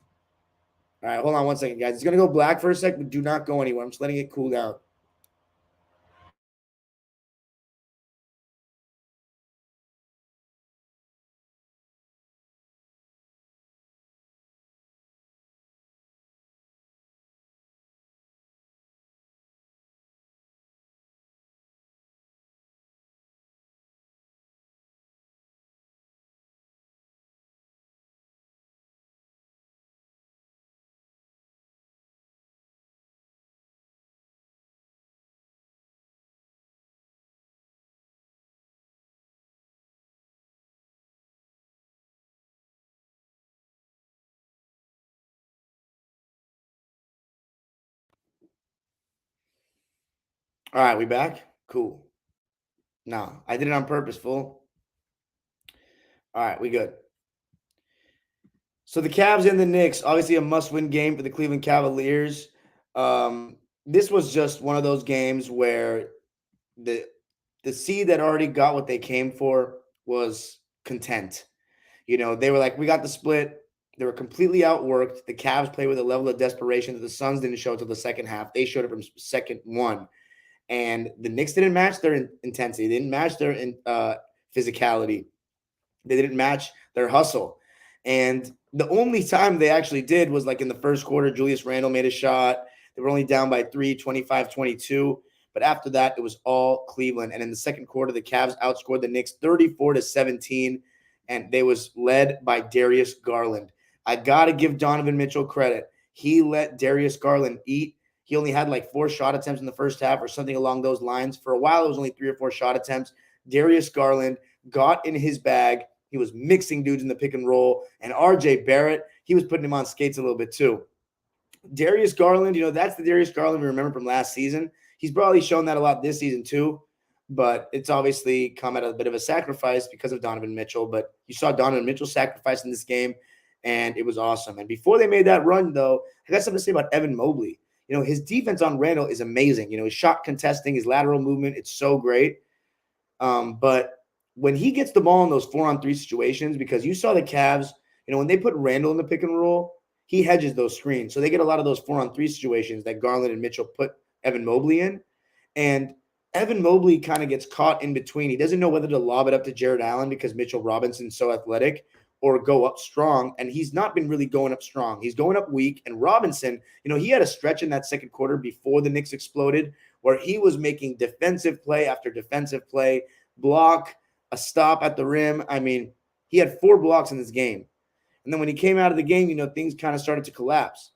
right, hold on one second, guys. It's going to go black for a sec, but do not go anywhere. I'm just letting it cool down. All right, we back? Cool. No, I did it on purpose, fool. All right, we good. So the Cavs and the Knicks, obviously a must-win game for the Cleveland Cavaliers. This was just one of those games where the seed that already got what they came for was content. You know, they were like, we got the split. They were completely outworked. The Cavs played with a level of desperation that the Suns didn't show until the second half. They showed it from second one. And the Knicks didn't match their intensity. They didn't match their physicality. They didn't match their hustle. And the only time they actually did was like in the first quarter, Julius Randle made a shot. They were only down by 3, 25-22. But after that, it was all Cleveland. And in the second quarter, the Cavs outscored the Knicks 34-17. And they was led by Darius Garland. I got to give Donovan Mitchell credit. He let Darius Garland eat. He only had like 4 shot attempts in the first half or something along those lines. For a while, it was only 3 or 4 shot attempts. Darius Garland got in his bag. He was mixing dudes in the pick and roll. And RJ Barrett, he was putting him on skates a little bit too. Darius Garland, you know, that's the Darius Garland we remember from last season. He's probably shown that a lot this season too. But it's obviously come at a bit of a sacrifice because of Donovan Mitchell. But you saw Donovan Mitchell sacrifice in this game, and it was awesome. And before they made that run, though, I got something to say about Evan Mobley. You know, his defense on Randle is amazing. You know, his shot contesting, his lateral movement, it's so great. But when he gets the ball in those 4-on-3 situations, because you saw the Cavs, you know, when they put Randle in the pick and roll, he hedges those screens. So they get a lot of those 4-on-3 situations that Garland and Mitchell put Evan Mobley in. And Evan Mobley kind of gets caught in between. He doesn't know whether to lob it up to Jared Allen because Mitchell Robinson's so athletic, or go up strong. And he's not been really going up strong. He's going up weak. And Robinson, you know, he had a stretch in that second quarter before the Knicks exploded where he was making defensive play after defensive play, block, a stop at the rim. I mean, he had 4 blocks in this game. And then when he came out of the game, you know, things kind of started to collapse.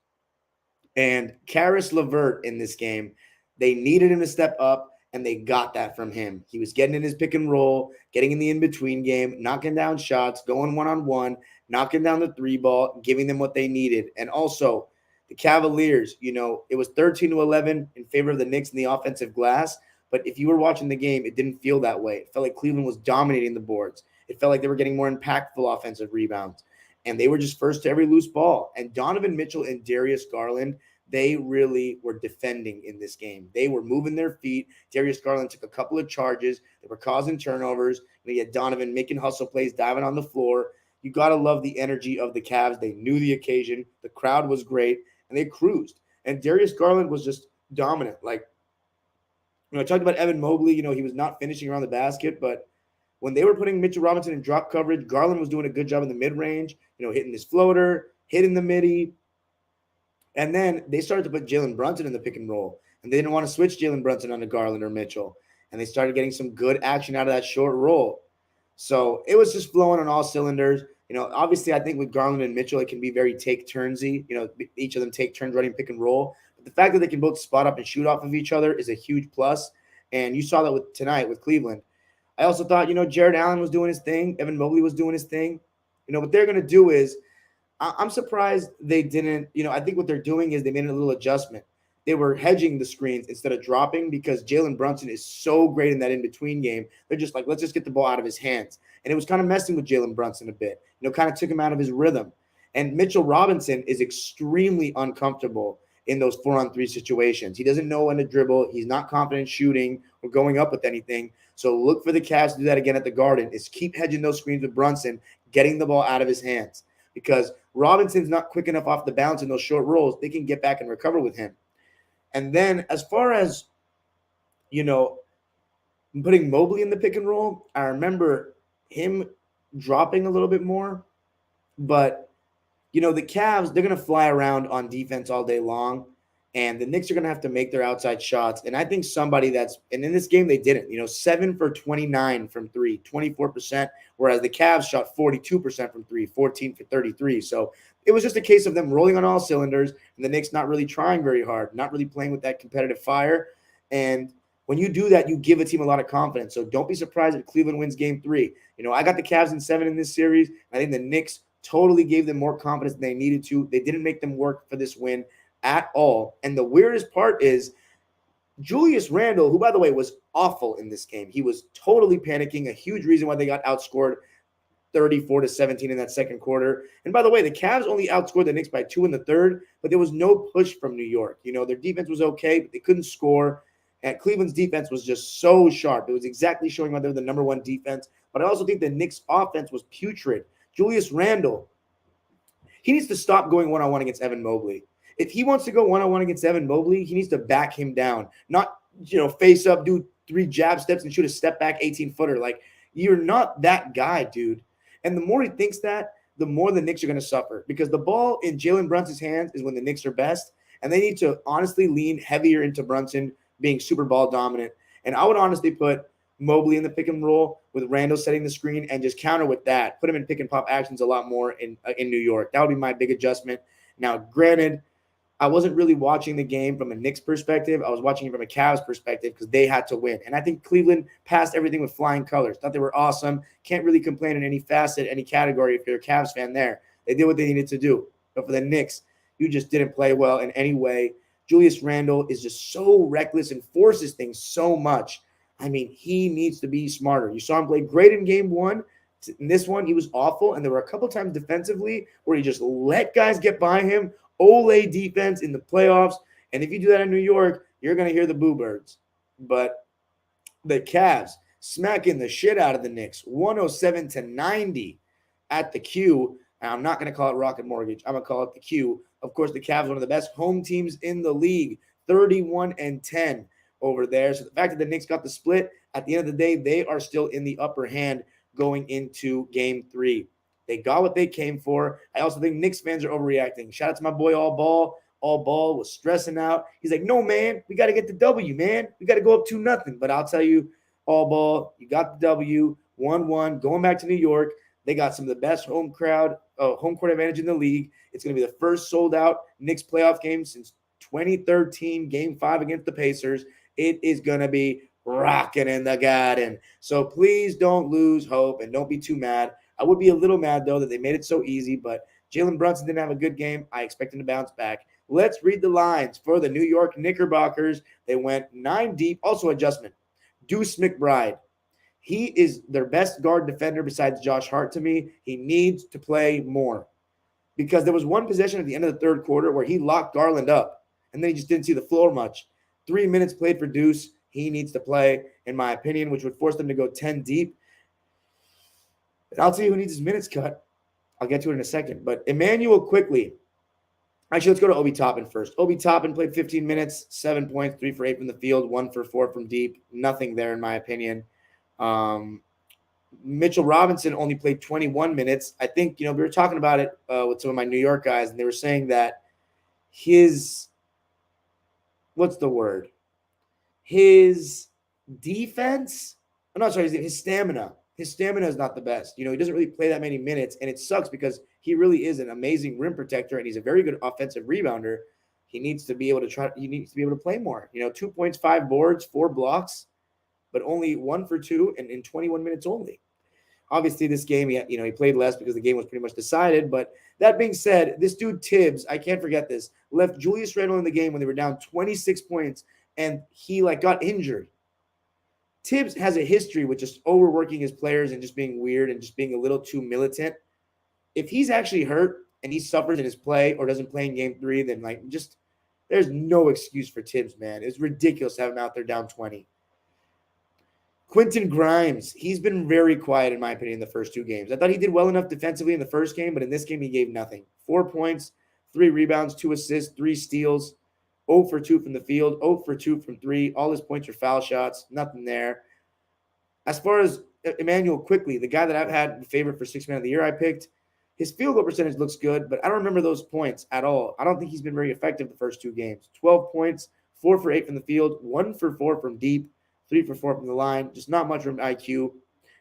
And Karis LeVert in this game, they needed him to step up, and they got that from him. He was getting in his pick and roll, getting in the in-between game, knocking down shots, going one-on-one, knocking down the 3-ball, giving them what they needed. And also, the Cavaliers, you know, it was 13-11 in favor of the Knicks in the offensive glass. But if you were watching the game, it didn't feel that way. It felt like Cleveland was dominating the boards. It felt like they were getting more impactful offensive rebounds. And they were just first to every loose ball. And Donovan Mitchell and Darius Garland, they really were defending in this game. They were moving their feet. Darius Garland took a couple of charges. They were causing turnovers. And you had Donovan making hustle plays, diving on the floor. You got to love the energy of the Cavs. They knew the occasion. The crowd was great, and they cruised. And Darius Garland was just dominant. Like, you know, I talked about Evan Mobley. You know, he was not finishing around the basket, but when they were putting Mitchell Robinson in drop coverage, Garland was doing a good job in the mid-range, you know, hitting his floater, hitting the midi. And then they started to put Jalen Brunson in the pick and roll, and they didn't want to switch Jalen Brunson onto Garland or Mitchell. And they started getting some good action out of that short roll. So it was just flowing on all cylinders. You know, obviously I think with Garland and Mitchell, it can be very take-turnsy. You know, each of them take turns running pick and roll. But the fact that they can both spot up and shoot off of each other is a huge plus. And you saw that with tonight with Cleveland. I also thought, you know, Jared Allen was doing his thing. Evan Mobley was doing his thing. You know, what they're going to do is, I'm surprised they didn't, you know, I think what they're doing is they made a little adjustment. They were hedging the screens instead of dropping because Jalen Brunson is so great in that in-between game. They're just like, let's just get the ball out of his hands. And it was kind of messing with Jalen Brunson a bit. You know, kind of took him out of his rhythm. And Mitchell Robinson is extremely uncomfortable in those 4-on-3 situations. He doesn't know when to dribble. He's not confident shooting or going up with anything. So look for the Cavs to do that again at the Garden, is keep hedging those screens with Brunson, getting the ball out of his hands. Because Robinson's not quick enough off the bounce in those short rolls. They can get back and recover with him. And then as far as, putting Mobley in the pick and roll, I remember him dropping a little bit more. But, the Cavs, they're going to fly around on defense all day long. And the Knicks are going to have to make their outside shots. And I think somebody and in this game they didn't, 7 for 29 from 3, 24%, whereas the Cavs shot 42% from 3, 14 for 33. So it was just a case of them rolling on all cylinders and the Knicks not really trying very hard, not really playing with that competitive fire. And when you do that, you give a team a lot of confidence. So don't be surprised if Cleveland wins game 3. I got the Cavs in 7 in this series. I think the Knicks totally gave them more confidence than they needed to. They didn't make them work for this win at all. And the weirdest part is Julius Randle, who, by the way, was awful in this game. He was totally panicking, a huge reason why they got outscored 34-17 in that second quarter. And by the way, the Cavs only outscored the Knicks by 2 in the third, but there was no push from New York. Their defense was okay, but they couldn't score. And Cleveland's defense was just so sharp. It was exactly showing why they're the number 1 defense. But I also think the Knicks' offense was putrid. Julius Randle, he needs to stop going one-on-one against Evan Mobley. If he wants to go one-on-one against Evan Mobley, he needs to back him down, not, face up, do 3 jab steps and shoot a step back 18-footer. Like, you're not that guy, dude. And the more he thinks that, the more the Knicks are going to suffer, because the ball in Jalen Brunson's hands is when the Knicks are best, and they need to honestly lean heavier into Brunson being super ball dominant. And I would honestly put Mobley in the pick and roll with Randle setting the screen and just counter with that. Put him in pick and pop actions a lot more in New York. That would be my big adjustment. Now, granted, I wasn't really watching the game from a Knicks perspective. I was watching it from a Cavs perspective because they had to win. And I think Cleveland passed everything with flying colors. Thought they were awesome. Can't really complain in any facet, any category if you're a Cavs fan there. They did what they needed to do. But for the Knicks, you just didn't play well in any way. Julius Randle is just so reckless and forces things so much. I mean, he needs to be smarter. You saw him play great in game 1. In this one, he was awful. And there were a couple times defensively where he just let guys get by him. Ole defense in the playoffs. And if you do that in New York, you're going to hear the boo birds. But the Cavs smacking the shit out of the Knicks, 107-90 at the Q. And I'm not going to call it Rocket Mortgage. I'm going to call it the Q. Of course, the Cavs, one of the best home teams in the league, 31-10 over there. So the fact that the Knicks got the split, at the end of the day, they are still in the upper hand going into game 3. They got what they came for. I also think Knicks fans are overreacting. Shout out to my boy ALLBALL. ALLBALL was stressing out. He's like, no, man, we got to get the W, man. We got to go up 2-0. But I'll tell you, ALLBALL, you got the W, 1-1, going back to New York. They got some of the best home court advantage in the league. It's going to be the first sold-out Knicks playoff game since 2013, Game 5 against the Pacers. It is going to be rocking in the Garden. So please don't lose hope and don't be too mad. I would be a little mad, though, that they made it so easy, but Jalen Brunson didn't have a good game. I expect him to bounce back. Let's read the lines for the New York Knickerbockers. They went 9 deep. Also adjustment. Deuce McBride. He is their best guard defender besides Josh Hart to me. He needs to play more, because there was one possession at the end of the third quarter where he locked Garland up, and then he just didn't see the floor much. 3 minutes played for Deuce. He needs to play, in my opinion, which would force them to go 10 deep. And I'll tell you who needs his minutes cut. I'll get to it in a second. But Emmanuel quickly. Actually, let's go to Obi Toppin first. Obi Toppin played 15 minutes, 7 points, 3 for 8 from the field, 1 for 4 from deep. Nothing there, in my opinion. Mitchell Robinson only played 21 minutes. I think, we were talking about it with some of my New York guys, and they were saying that his defense, his stamina. His stamina is not the best. He doesn't really play that many minutes, and it sucks because he really is an amazing rim protector, and he's a very good offensive rebounder. He needs to be able to play more. 2 points, 5 boards, 4 blocks, but only 1 for 2 and in 21 minutes only. Obviously, this game, he played less because the game was pretty much decided. But that being said, this dude Tibbs, I can't forget this, left Julius Randle in the game when they were down 26 points, and he got injured. Tibbs has a history with just overworking his players and just being weird and just being a little too militant. If he's actually hurt, and he suffers in his play or doesn't play in game 3, then like just there's no excuse for Tibbs, man. It's ridiculous to have him out there down 20. Quentin Grimes, he's been very quiet in my opinion in the first 2 games. I thought he did well enough defensively in the first game, but in this game he gave nothing. 4 points, 3 rebounds, 2 assists, 3 steals, 0 for 2 from the field, 0 for 2 from 3. All his points are foul shots, nothing there. As far as Emmanuel Quickly, the guy that I've had the favorite for 6th man of the year I picked, his field goal percentage looks good, but I don't remember those points at all. I don't think he's been very effective the first 2 games. 12 points, 4 for 8 from the field, 1 for 4 from deep, 3 for 4 from the line. Just not much from IQ.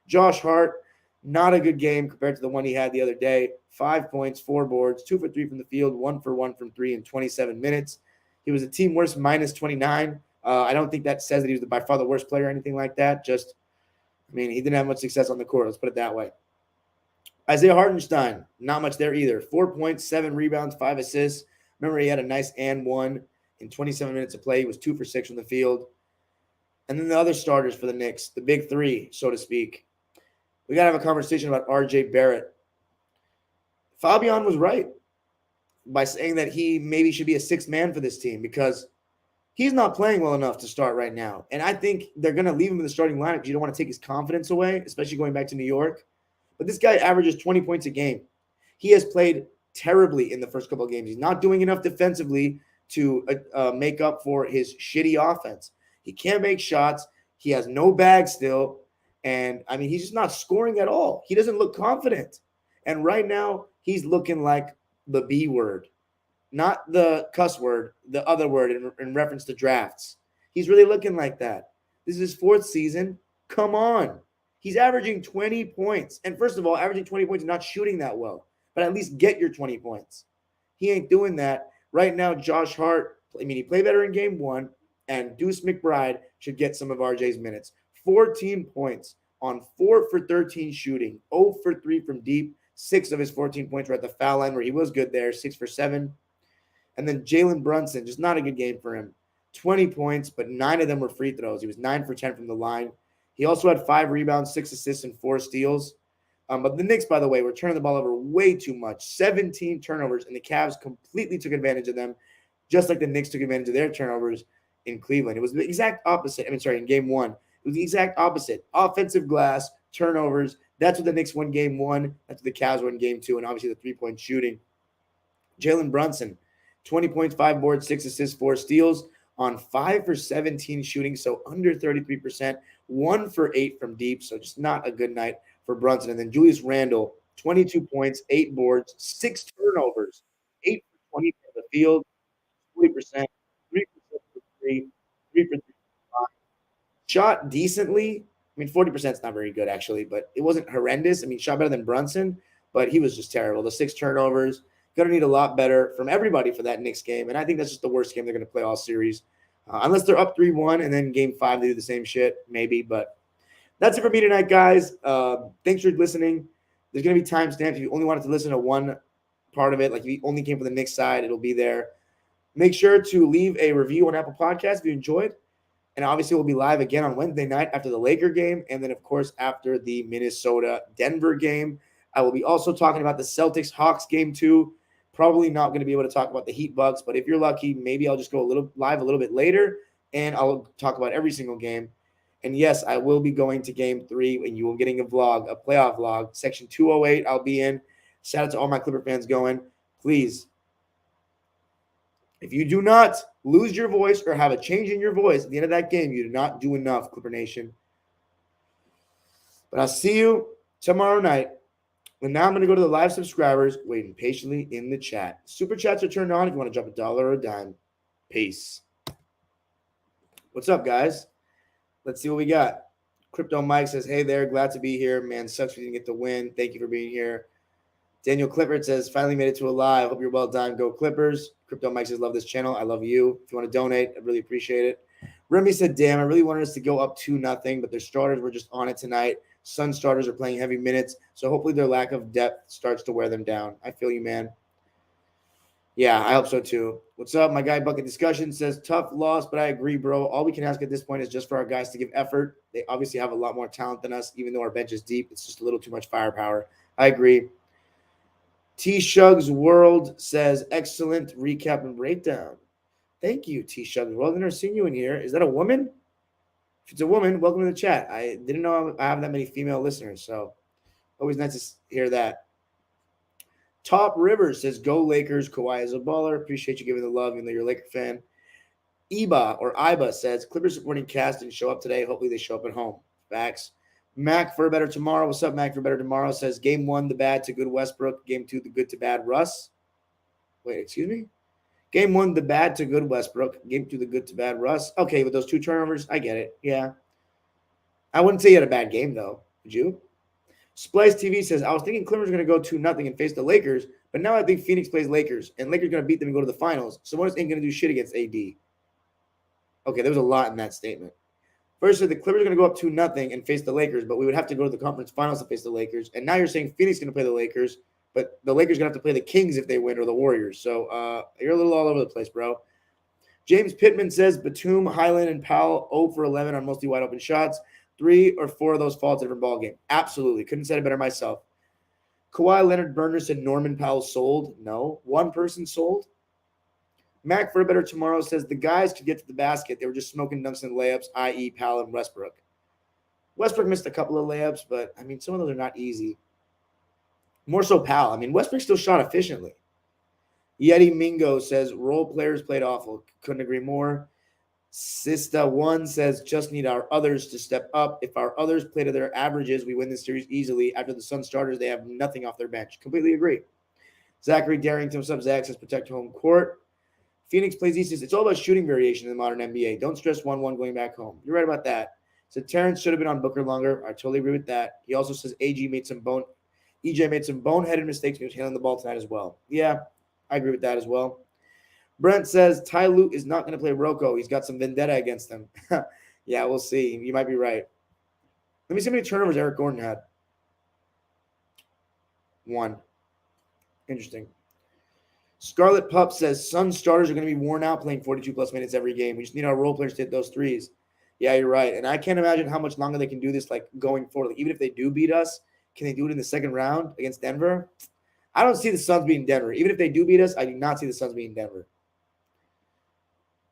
Josh Hart, not a good game compared to the one he had the other day. 5 points, 4 boards, 2 for 3 from the field, 1 for 1 from 3 in 27 minutes. He was a team worst minus 29. I don't think that says that he was by far the worst player or anything like that. Just, I mean, he didn't have much success on the court. Let's put it that way. Isaiah Hartenstein, not much there either. 4 points, 7 rebounds, 5 assists. Remember, he had a nice and one in 27 minutes of play. He was 2 for 6 from the field. And then the other starters for the Knicks, the big 3, so to speak. We got to have a conversation about R.J. Barrett. Fabian was right by saying that he maybe should be a 6th man for this team because he's not playing well enough to start right now. And I think they're going to leave him in the starting lineup because you don't want to take his confidence away, especially going back to New York. But this guy averages 20 points a game. He has played terribly in the first couple of games. He's not doing enough defensively to make up for his shitty offense. He can't make shots. He has no bag still. And, I mean, he's just not scoring at all. He doesn't look confident. And right now, he's looking like the B word. Not the cuss word, the other word in reference to drafts. He's really looking like that. This is his 4th season. Come on. He's averaging 20 points. And first of all, averaging 20 points and not shooting that well. But at least get your 20 points. He ain't doing that. Right now, Josh Hart, I mean, he played better in game 1. And Deuce McBride should get some of RJ's minutes. 14 points on 4 for 13 shooting. 0 for 3 from deep. 6 of his 14 points were at the foul line where he was good there. 6 for 7. And then Jalen Brunson, just not a good game for him. 20 points, but 9 of them were free throws. He was 9 for 10 from the line. He also had 5 rebounds, 6 assists, and 4 steals. But the Knicks, by the way, were turning the ball over way too much. 17 turnovers, and the Cavs completely took advantage of them, just like the Knicks took advantage of their turnovers in Cleveland. It was the exact opposite. In game 1. It was the exact opposite. Offensive glass, turnovers. That's what the Knicks won game 1. That's what the Cavs won game 2, and obviously the 3-point shooting. Jalen Brunson, 20 points, 5 boards, 6 assists, 4 steals on 5 for 17 shooting, so under 33%, 1 for 8 from deep, so just not a good night for Brunson. And then Julius Randle, 22 points, 8 boards, 6 turnovers, 8 for 20 from the field, 40%, 3 for 3, 3 for 3 from the line. Shot decently. I mean, 40% is not very good, actually, but it wasn't horrendous. I mean, shot better than Brunson, but he was just terrible. The 6 turnovers. Going to need a lot better from everybody for that Knicks game. And I think that's just the worst game they're going to play all series. Unless they're up 3-1 and then game 5 they do the same shit, maybe. But that's it for me tonight, guys. Thanks for listening. There's going to be timestamps. If you only wanted to listen to one part of it, like if you only came from the Knicks side, it'll be there. Make sure to leave a review on Apple Podcasts if you enjoyed. And obviously we'll be live again on Wednesday night after the Laker game. And then, of course, after the Minnesota-Denver game. I will be also talking about the Celtics-Hawks game 2. Probably not going to be able to talk about the Heat Bucks, but if you're lucky, maybe I'll just go live a little bit later, and I'll talk about every single game. And yes, I will be going to game 3, and you will be getting a vlog, a playoff vlog. Section 208 I'll be in. Shout out to all my Clipper fans going. Please, if you do not lose your voice or have a change in your voice at the end of that game, you do not do enough, Clipper Nation. But I'll see you tomorrow night. And now I'm going to go to the live subscribers waiting patiently in the chat. Super chats are turned on if you want to drop $1 or a dime. Peace. What's up, guys? Let's see what we got. Crypto Mike says, hey there, glad to be here. Man, sucks we didn't get the win. Thank you for being here. Daniel Clifford says, finally made it to a live. Hope you're well done. Go Clippers. Crypto Mike says, love this channel. I love you. If you want to donate, I really appreciate it. Remy said, damn, I really wanted us to go up 2-0, but their starters were just on it tonight. Sun starters are playing heavy minutes, so hopefully their lack of depth starts to wear them down. I feel you, man. Yeah, I hope so too. What's up? My guy Bucket Discussion says, tough loss, but I agree, bro. All we can ask at this point is just for our guys to give effort. They obviously have a lot more talent than us, even though our bench is deep. It's just a little too much firepower. I agree. T Shug's World says, excellent recap and breakdown. Thank you, T Shug's World. I've never seen you in here. Is that a woman? If it's a woman, welcome to the chat. I didn't know I have that many female listeners, so always nice to hear that. Top River says, go Lakers. Kawhi is a baller. Appreciate you giving the love, even though you're a Laker fan. Iba says, Clippers supporting cast didn't show up today. Hopefully they show up at home. Facts. Mac for better tomorrow. What's up, Mac for better tomorrow? Says, game 1, the bad to good Westbrook. Game 2, the good to bad Russ. Wait, excuse me? Game 1, the bad to good Westbrook. Game 2, the good to bad Russ. Okay, with those 2 turnovers, I get it. Yeah. I wouldn't say you had a bad game, though. Would you? Splice TV says, I was thinking Clippers are going to go 2-0 and face the Lakers, but now I think Phoenix plays Lakers, and Lakers are going to beat them and go to the finals. Sabonis ain't going to do shit against AD. Okay, there was a lot in that statement. Firstly, the Clippers are going to go up 2-0 and face the Lakers, but we would have to go to the conference finals to face the Lakers. And now you're saying Phoenix is going to play the Lakers, but the Lakers are going to have to play the Kings if they win or the Warriors. So you're a little all over the place, bro. James Pittman says, Batum, Highland, and Powell 0 for 11 on mostly wide open shots. 3 or 4 of those falls in a different ball game. Absolutely. Couldn't have said it better myself. Kawhi Leonard Burner said Norman Powell sold. No. One person sold. Mac for a better tomorrow says the guys could get to the basket. They were just smoking dunks and layups, i.e. Powell and Westbrook. Westbrook missed a couple of layups, but, I mean, some of those are not easy. More so Powell. I mean, Westbrook still shot efficiently. Yeti Mingo says role players played awful. Couldn't agree more. Sista1 says, just need our others to step up. If our others play to their averages, we win this series easily. After the Sun starters, they have nothing off their bench. Completely agree. Zachary Darrington, what's up, Zach? Says protect home court. Phoenix plays East. It's all about shooting variation in the modern NBA. Don't stress 1-1 going back home. You're right about that. So Terrence should have been on Booker longer. I totally agree with that. He also says EJ made some boneheaded mistakes when he was handling the ball tonight as well. Yeah, I agree with that as well. Brent says Ty Lue is not going to play Rocco. He's got some vendetta against him. Yeah, we'll see. You might be right. Let me see how many turnovers Eric Gordon had. 1. Interesting. Scarlet Pup says Sun starters are going to be worn out playing 42-plus minutes every game. We just need our role players to hit those threes. Yeah, you're right. And I can't imagine how much longer they can do this, like, going forward. Like, even if they do beat us, can they do it in the second round against Denver? I don't see the Suns beating Denver. Even if they do beat us, I do not see the Suns beating Denver.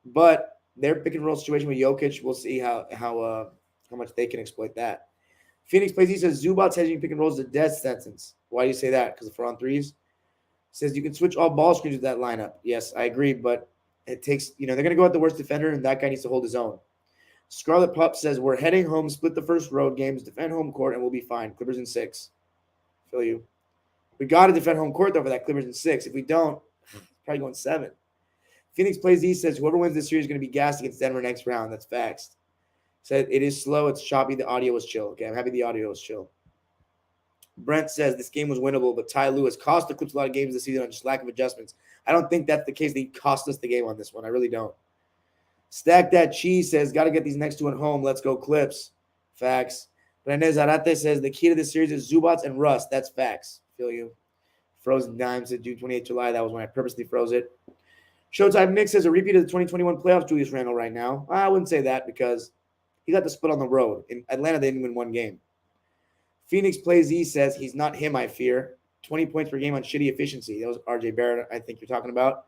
But their pick and roll situation with Jokic, we'll see how much they can exploit that. Phoenix plays. He says Zubats hedging pick and rolls is a death sentence. Why do you say that? Because of 4 on 3s. Says you can switch all ball screens with that lineup. Yes, I agree, but it takes. They're going to go at the worst defender, and that guy needs to hold his own. Scarlet Pup says we're heading home, split the first road games, defend home court, and we'll be fine. Clippers in 6. Feel you. We got to defend home court though for that Clippers in 6. If we don't, probably going 7. Phoenix plays East says whoever wins this series is going to be gassed against Denver next round. That's facts. Said it is slow. It's choppy. The audio was chill. Okay, I'm happy the audio was chill. Brent says this game was winnable, but Ty Lue has cost the Clips a lot of games this season on just lack of adjustments. I don't think that's the case. They cost us the game on this one. I really don't. Stack That Cheese says got to get these next 2 at home. Let's go Clips. Facts. René Zarate says the key to this series is Zubats and Russ. That's facts. Feel you. Frozen Dime said June 28th, July. That was when I purposely froze it. Showtime Nick says a repeat of the 2021 playoffs, Julius Randle right now. I wouldn't say that because he got the split on the road. In Atlanta, they didn't win 1 game. Phoenix Plays E says he's not him, I fear. 20 points per game on shitty efficiency. That was RJ Barrett, I think you're talking about.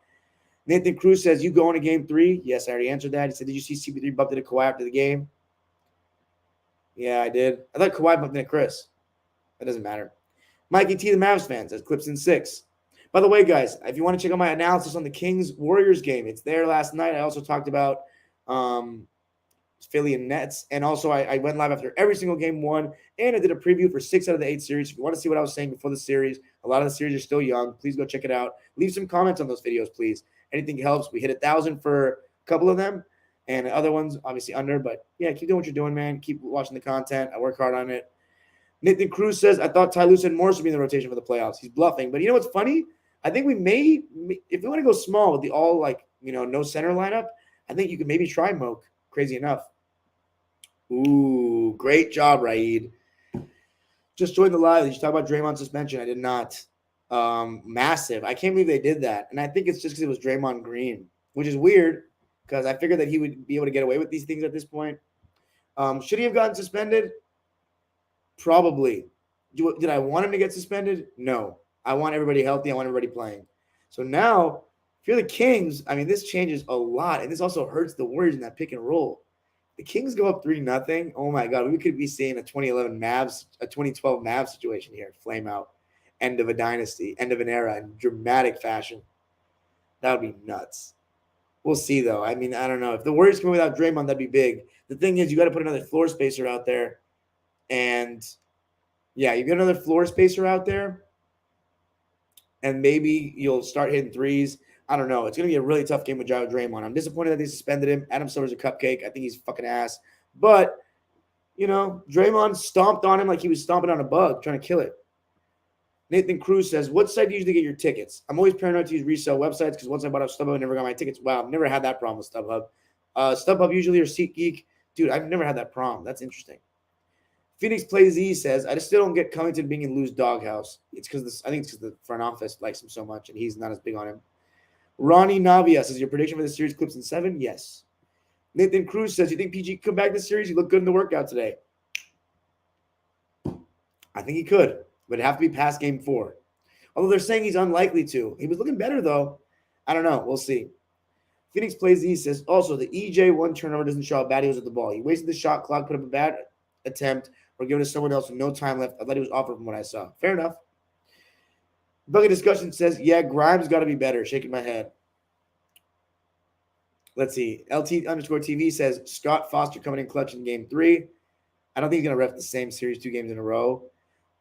Nathan Cruz says, you going to game 3? Yes, I already answered that. He said, did you see CP3 bumped into Kawhi after the game? Yeah, I did. I thought Kawhi bumped into Chris. That doesn't matter. Mikey T, the Mavs fan, says Clips in 6. By the way, guys, if you want to check out my analysis on the Kings-Warriors game, it's there last night. I also talked about Philly and Nets, and also I went live after every single game 1, and I did a preview for 6 out of the 8 series. If you want to see what I was saying before the series, a lot of the series are still young. Please go check it out. Leave some comments on those videos, please. Anything helps. We hit 1,000 for a couple of them, and the other ones obviously under. But, yeah, keep doing what you're doing, man. Keep watching the content. I work hard on it. Nathan Cruz says, I thought Ty Lue said Morris would be in the rotation for the playoffs. He's bluffing. But you know what's funny? I think we may, if we want to go small with the all, no center lineup, I think you could maybe try Moke. Crazy enough. Ooh, great job, Raid. Just joined the live. Did you talk about Draymond suspension? I did not. Massive. I can't believe they did that. And I think it's just because it was Draymond Green, which is weird because I figured that he would be able to get away with these things at this point. Should he have gotten suspended? Probably. Did I want him to get suspended? No. I want everybody healthy. I want everybody playing. So now, if you're the Kings, I mean, this changes a lot. And this also hurts the Warriors in that pick and roll. The Kings go up 3-0. Oh, my God. We could be seeing a 2012 Mavs situation here. Flame out. End of a dynasty. End of an era in dramatic fashion. That would be nuts. We'll see, though. I mean, I don't know. If the Warriors come in without Draymond, that'd be big. The thing is, you got to put another floor spacer out there. And, yeah, you get another floor spacer out there. And maybe you'll start hitting threes. I don't know. It's going to be a really tough game with Draymond. I'm disappointed that they suspended him. Adam Silver's a cupcake. I think he's fucking ass. But, you know, Draymond stomped on him like he was stomping on a bug, trying to kill it. Nathan Cruz says, what site do you usually get your tickets? I'm always paranoid to use resale websites because once I bought up StubHub, I never got my tickets. Wow, I've never had that problem with StubHub. StubHub usually or SeatGeek. Dude, I've never had that problem. That's interesting. Phoenix Plays E says, I just still don't get Covington being in Lou's doghouse. It's because I think it's because the front office likes him so much and he's not as big on him. Ronnie Navia says, your prediction for the series clips in 7? Yes. Nathan Cruz says, you think PG could come back this series? He looked good in the workout today. I think he could, but it'd have to be past game 4. Although they're saying he's unlikely to. He was looking better, though. I don't know. We'll see. Phoenix Plays E says, also, the EJ one turnover doesn't show how bad he was at the ball. He wasted the shot clock, put up a bad attempt, or given it to someone else with no time left. I thought he was offered from what I saw. Fair enough. Bucket Discussion says, yeah, Grimes got to be better. Shaking my head. Let's see. LT_TV says, Scott Foster coming in clutch in game 3. I don't think he's going to ref the same series 2 games in a row.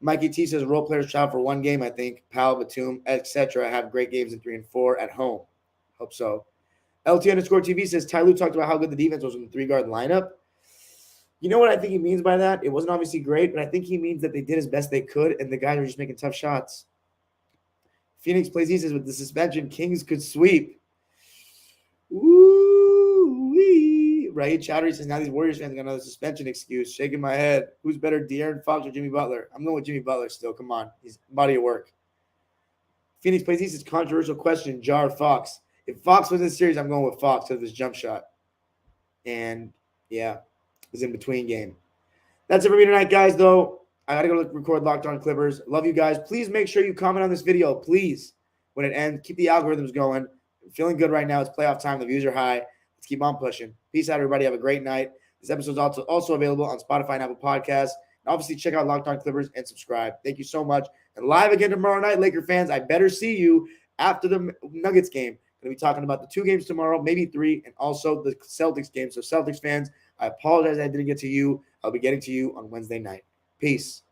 Mikey T says, role players travel for 1 game, I think. Powell, Batum, etc. have great games in 3 and 4 at home. Hope so. LT_TV says, Ty Lue talked about how good the defense was in the 3-guard lineup. You know what I think he means by that? It wasn't obviously great, but I think he means that they did as best they could, and the guys were just making tough shots. Phoenix Plays, he says, with the suspension, Kings could sweep. Woo-wee. Raheed Chowdhury says, now these Warriors fans got another suspension excuse. Shaking my head. Who's better, De'Aaron Fox or Jimmy Butler? I'm going with Jimmy Butler still. Come on. He's body of work. Phoenix Plays, he says, controversial question, Jar Fox. If Fox wins this series, I'm going with Fox because of his jump shot. And, yeah, it's in between game. That's it for me tonight, guys, though. I got to go record Locked On Clippers. Love you guys. Please make sure you comment on this video, please, when it ends. Keep the algorithms going. I'm feeling good right now. It's playoff time. The views are high. Let's keep on pushing. Peace out, everybody. Have a great night. This episode is also available on Spotify and Apple Podcasts. And obviously, check out Locked On Clippers and subscribe. Thank you so much. And live again tomorrow night, Laker fans. I better see you after the Nuggets game. Going to be talking about the 2 games tomorrow, maybe 3, and also the Celtics game. So, Celtics fans, I apologize I didn't get to you. I'll be getting to you on Wednesday night. Peace.